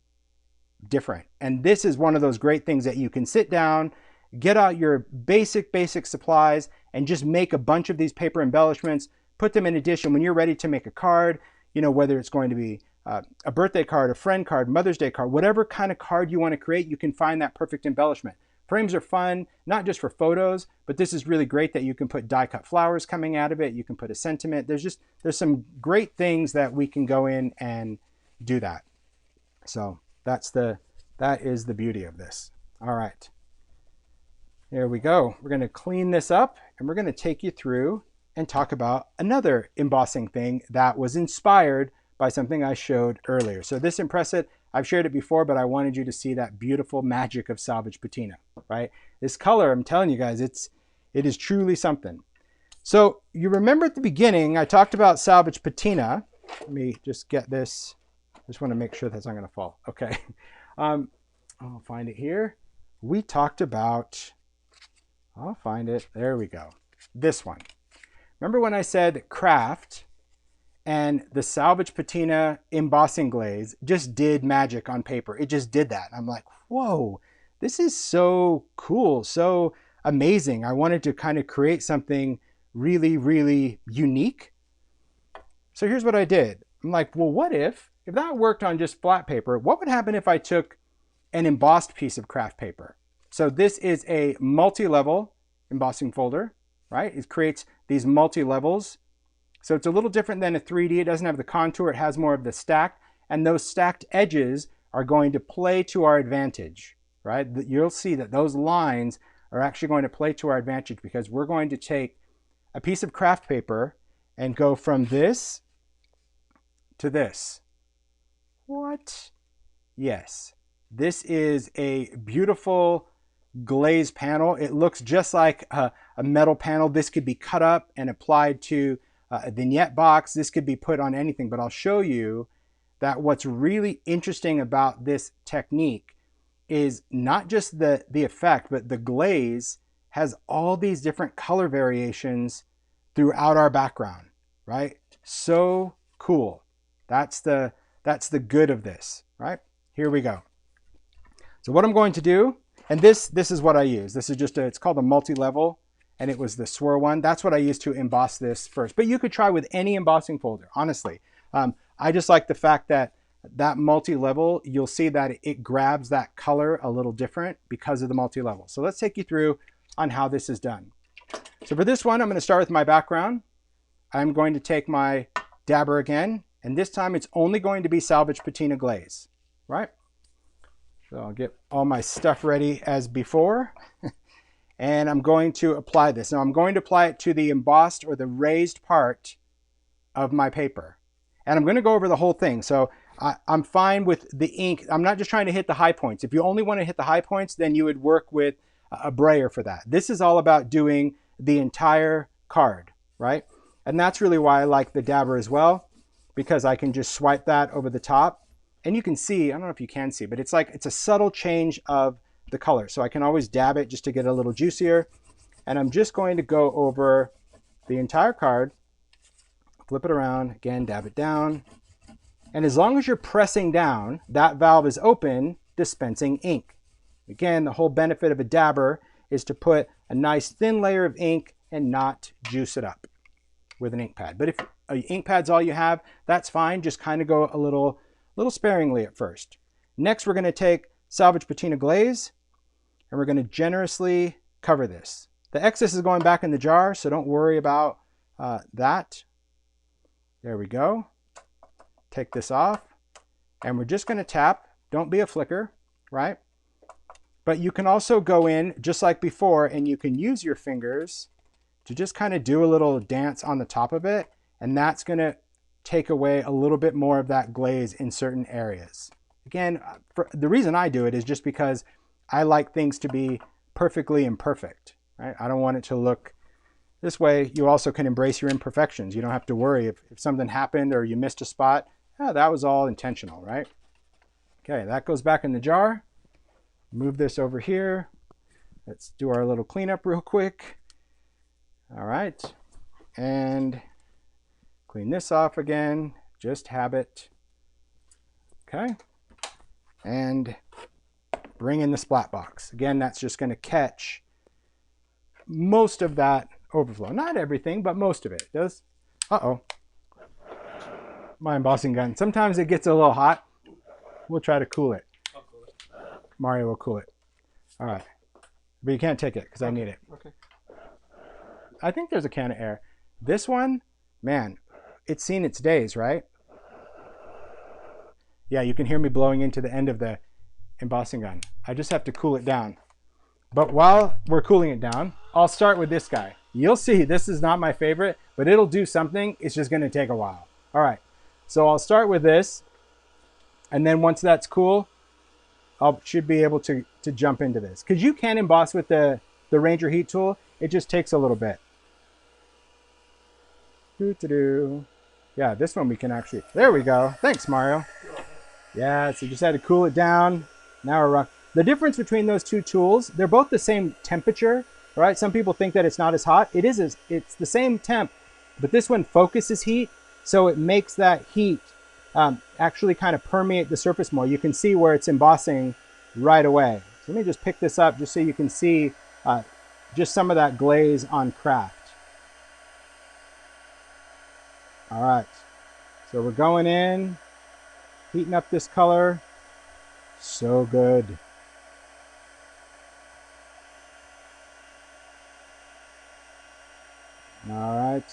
different. And this is one of those great things that you can sit down, get out your basic supplies, and just make a bunch of these paper embellishments, put them in a dish, and when you're ready to make a card, you know, whether it's going to be a birthday card, a friend card, Mother's Day card, whatever kind of card you want to create, you can find that perfect embellishment. Frames are fun, not just for photos, but this is really great that you can put die-cut flowers coming out of it. You can put a sentiment. There's some great things that we can go in and do that. So that is the beauty of this. All right, here we go. We're going to clean this up, and we're going to take you through and talk about another embossing thing that was inspired by something I showed earlier. So this impresslet, I've shared it before, but I wanted you to see that beautiful magic of Salvaged Patina, right? This color, I'm telling you guys, it is truly something. So you remember at the beginning, I talked about Salvaged Patina. Let me just get this. I just want to make sure that's not going to fall. Okay. I'll find it here. We talked about, I'll find it. There we go. This one. Remember when I said craft and the Salvaged Patina embossing glaze just did magic on paper? It just did that. I'm like, whoa, this is so cool, so amazing. I wanted to kind of create something really, really unique. So here's what I did. I'm like, well, what if that worked on just flat paper, what would happen if I took an embossed piece of craft paper? So this is a multi-level embossing folder, right? It creates these multi-levels. So it's a little different than a 3D. It doesn't have the contour. It has more of the stacked. And those stacked edges are going to play to our advantage, right? You'll see that those lines are actually going to play to our advantage because we're going to take a piece of craft paper and go from this to this. What? Yes. This is a beautiful glaze panel. It looks just like a metal panel. This could be cut up and applied to a vignette box. This could be put on anything, but I'll show you that what's really interesting about this technique is not just the effect, but the glaze has all these different color variations throughout our background, right? So cool. That's the good of this, right? Here we go. So what I'm going to do, and this is what I use. This is just it's called a multi-level, and it was the swirl one. That's what I used to emboss this first. But you could try with any embossing folder, honestly. I just like the fact that multi-level, you'll see that it grabs that color a little different because of the multi-level. So let's take you through on how this is done. So for this one, I'm going to start with my background. I'm going to take my dabber again, and this time it's only going to be Salvaged Patina glaze, right? So I'll get all my stuff ready as before. And I'm going to apply this. Now I'm going to apply it to the embossed or the raised part of my paper. And I'm going to go over the whole thing. So I'm fine with the ink. I'm not just trying to hit the high points. If you only want to hit the high points, then you would work with a brayer for that. This is all about doing the entire card, right? And that's really why I like the dabber as well, because I can just swipe that over the top. And you can see, I don't know if you can see, but it's like, it's a subtle change of the color. So I can always dab it just to get a little juicier. And I'm just going to go over the entire card, flip it around, again, dab it down. And as long as you're pressing down, that valve is open, dispensing ink. Again, the whole benefit of a dabber is to put a nice thin layer of ink and not juice it up with an ink pad. But if an ink pad's all you have, that's fine. Just kind of go a little sparingly at first. Next, we're going to take Salvaged Patina glaze, and we're going to generously cover this. The excess is going back in the jar, so don't worry about that. There we go. Take this off, and we're just going to tap. Don't be a flicker, right? But you can also go in just like before, and you can use your fingers to just kind of do a little dance on the top of it, and that's going to take away a little bit more of that glaze in certain areas. Again, the reason I do it is just because I like things to be perfectly imperfect, right? I don't want it to look this way. You also can embrace your imperfections. You don't have to worry if something happened or you missed a spot. Oh, that was all intentional, right? Okay, that goes back in the jar. Move this over here. Let's do our little cleanup real quick. All right, and clean this off again, just habit. Okay, and bring in the splat box. Again, that's just going to catch most of that overflow. Not everything, but most of it does. Uh-oh. My embossing gun. Sometimes it gets a little hot. We'll try to cool it. I'll cool it. Mario will cool it. All right. But you can't take it because I need it. Okay. I think there's a can of air. This one, man, it's seen its days, right? Yeah, you can hear me blowing into the end of the embossing gun. I just have to cool it down. But while we're cooling it down, I'll start with this guy. You'll see this is not my favorite, but it'll do something. It's just going to take a while. All right, so I'll start with this. And then once that's cool, I should be able to jump into this. Because you can emboss with the Ranger heat tool. It just takes a little bit. Yeah, this one we can actually, there we go. Thanks, Mario. Yeah, so just had to cool it down. Now we're rock. The difference between those two tools, they're both the same temperature, right? Some people think that it's not as hot. It is, it's the same temp, but this one focuses heat, so it makes that heat actually kind of permeate the surface more. You can see where it's embossing right away. So let me just pick this up just so you can see just some of that glaze on craft. All right, so we're going in, heating up this color. So good. All right.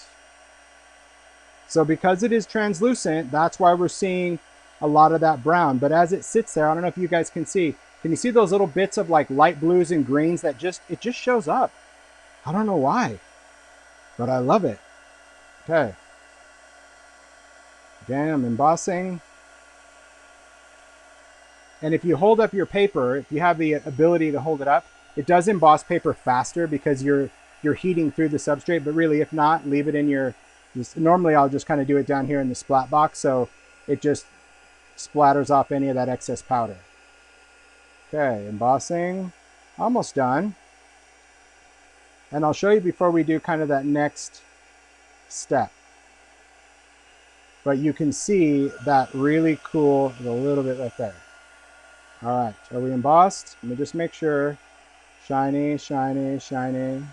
So because it is translucent, that's why we're seeing a lot of that brown. But as it sits there, I don't know if you guys can see you see those little bits of like light blues and greens that it just shows up? I don't know why, but I love it. Okay. Again, I'm embossing. And if you hold up your paper, if you have the ability to hold it up, it does emboss paper faster because you're heating through the substrate. But really, if not, leave it in your, normally I'll just kind of do it down here in the splat box so it just splatters off any of that excess powder. Okay, embossing, almost done. And I'll show you before we do kind of that next step. But you can see that really cool, a little bit right there. All right, are we embossed? Let me just make sure. Shiny, shiny, shiny. A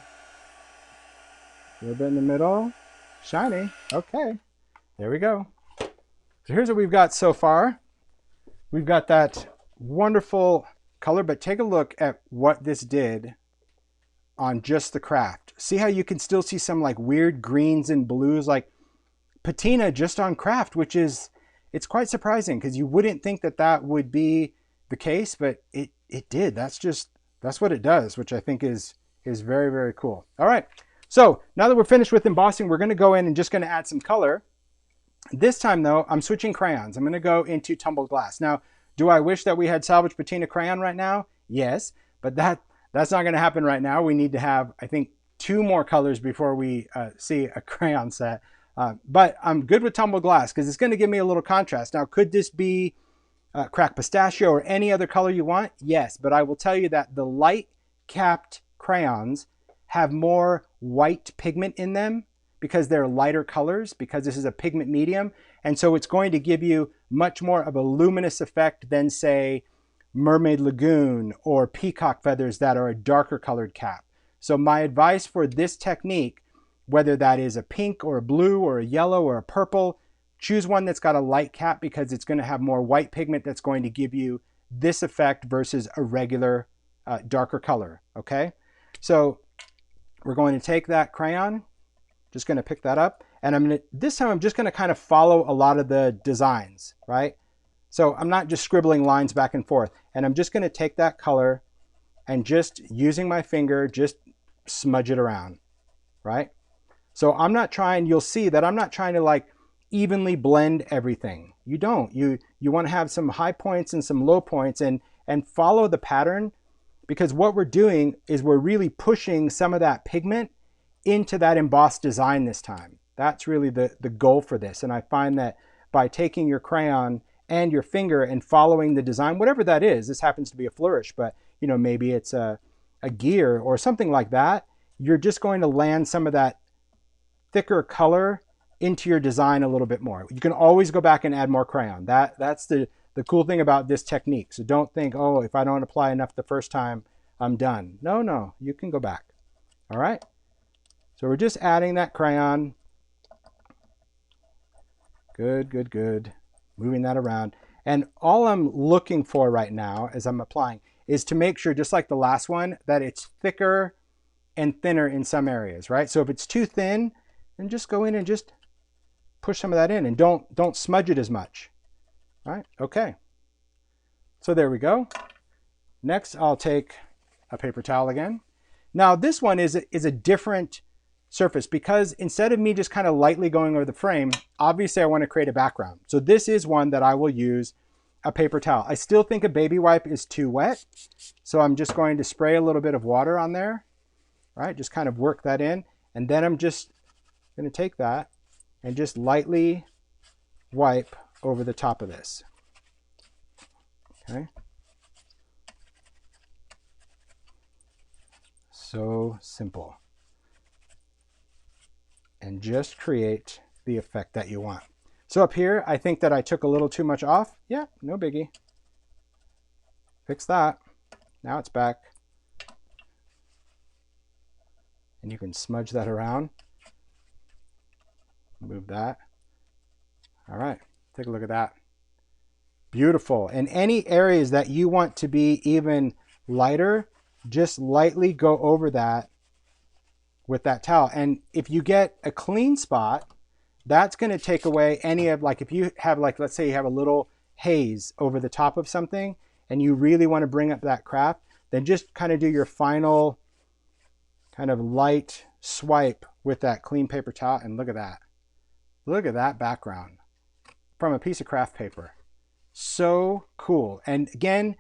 little bit in the middle. Shiny, okay. There we go. So here's what we've got so far. We've got that wonderful color, but take a look at what this did on just the craft. See how you can still see some like weird greens and blues, like patina just on craft, which is, it's quite surprising because you wouldn't think that that would be the case, but it did. That's what it does, which I think is very, very cool. All right, so now that we're finished with embossing, we're going to go in and just going to add some color. This time though, I'm switching crayons. I'm going to go into tumbled glass. Now, do I wish that we had Salvaged Patina crayon right now? Yes, but that's not going to happen right now. We need to have, I think, 2 more colors before we see a crayon set. But I'm good with tumbled glass because it's going to give me a little contrast. Now, could this be cracked pistachio or any other color you want? Yes, but I will tell you that the light capped crayons have more white pigment in them because they're lighter colors, because this is a pigment medium. And so it's going to give you much more of a luminous effect than, say, Mermaid Lagoon or Peacock Feathers that are a darker colored cap. So my advice for this technique, whether that is a pink or a blue or a yellow or a purple, choose one that's got a light cap because it's going to have more white pigment that's going to give you this effect versus a regular darker color, okay? So we're going to take that crayon, just going to pick that up, and this time I'm just going to kind of follow a lot of the designs, right? So I'm not just scribbling lines back and forth, and I'm just going to take that color and just using my finger, just smudge it around, right? So I'm not trying, you'll see that I'm not trying to like evenly blend everything. You don't. You want to have some high points and some low points and follow the pattern, because what we're doing is we're really pushing some of that pigment into that embossed design this time. That's really the goal for this. And I find that by taking your crayon and your finger and following the design, whatever that is, this happens to be a flourish, but you know, maybe it's a gear or something like that, you're just going to land some of that thicker color into your design a little bit more. You can always go back and add more crayon. That's the cool thing about this technique. So don't think, oh, if I don't apply enough the first time, I'm done. No, you can go back. All right. So we're just adding that crayon. Good. Moving that around. And all I'm looking for right now as I'm applying is to make sure, just like the last one, that it's thicker and thinner in some areas, right? So if it's too thin, then just go in and just push some of that in and don't smudge it as much. All right, okay. So there we go. Next, I'll take a paper towel again. Now this one is a different surface because instead of me just kind of lightly going over the frame, obviously I want to create a background. So this is one that I will use a paper towel. I still think a baby wipe is too wet, so I'm just going to spray a little bit of water on there, right? Just kind of work that in, and then I'm just going to take that and just lightly wipe over the top of this. Okay. So simple. And just create the effect that you want. So up here, I think that I took a little too much off. Yeah, no biggie. Fix that. Now it's back. And you can smudge that around. Move that. All right, take a look at that. Beautiful. And any areas that you want to be even lighter, just lightly go over that with that towel. And if you get a clean spot, that's going to take away any of, like, if you have, like, let's say you have a little haze over the top of something and you really want to bring up that craft, then just kind of do your final kind of light swipe with that clean paper towel, and look at that. Look at that background from a piece of craft paper. So cool. And again,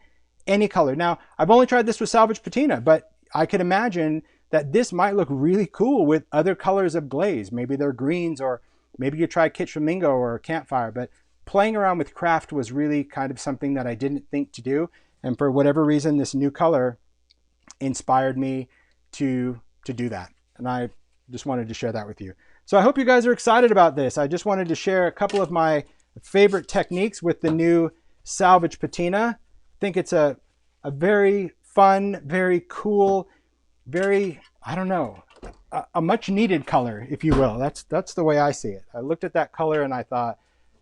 any color. Now, I've only tried this with Salvaged Patina, but I could imagine that this might look really cool with other colors of glaze. Maybe they're greens, or maybe you try Kitsch Flamingo or Campfire. But playing around with craft was really kind of something that I didn't think to do. And for whatever reason, this new color inspired me to do that. And I just wanted to share that with you. So I hope you guys are excited about this. I just wanted to share a couple of my favorite techniques with the new Salvaged Patina. I think it's a very fun, very cool, very, I don't know, a much needed color, if you will. That's the way I see it. I looked at that color and I thought,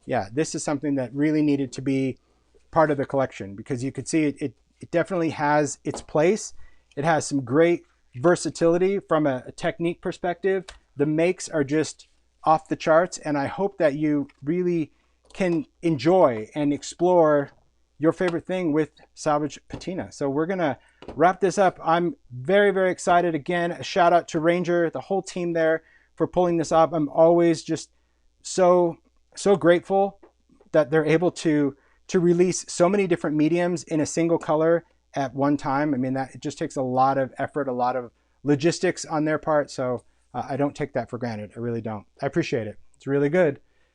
yeah, this is something that really needed to be part of the collection, because you could see it definitely has its place. It has some great versatility from a technique perspective. The makes are just off the charts, and I hope that you really can enjoy and explore your favorite thing with Salvaged Patina. So we're gonna wrap this up. I'm very, very excited. Again, a shout out to Ranger, the whole team there, for pulling this up. I'm always just so so grateful that they're able to release so many different mediums in a single color at one time. I mean, that it just takes a lot of effort, a lot of logistics on their part. So I don't take that for granted. I really don't. I appreciate it. It's really good.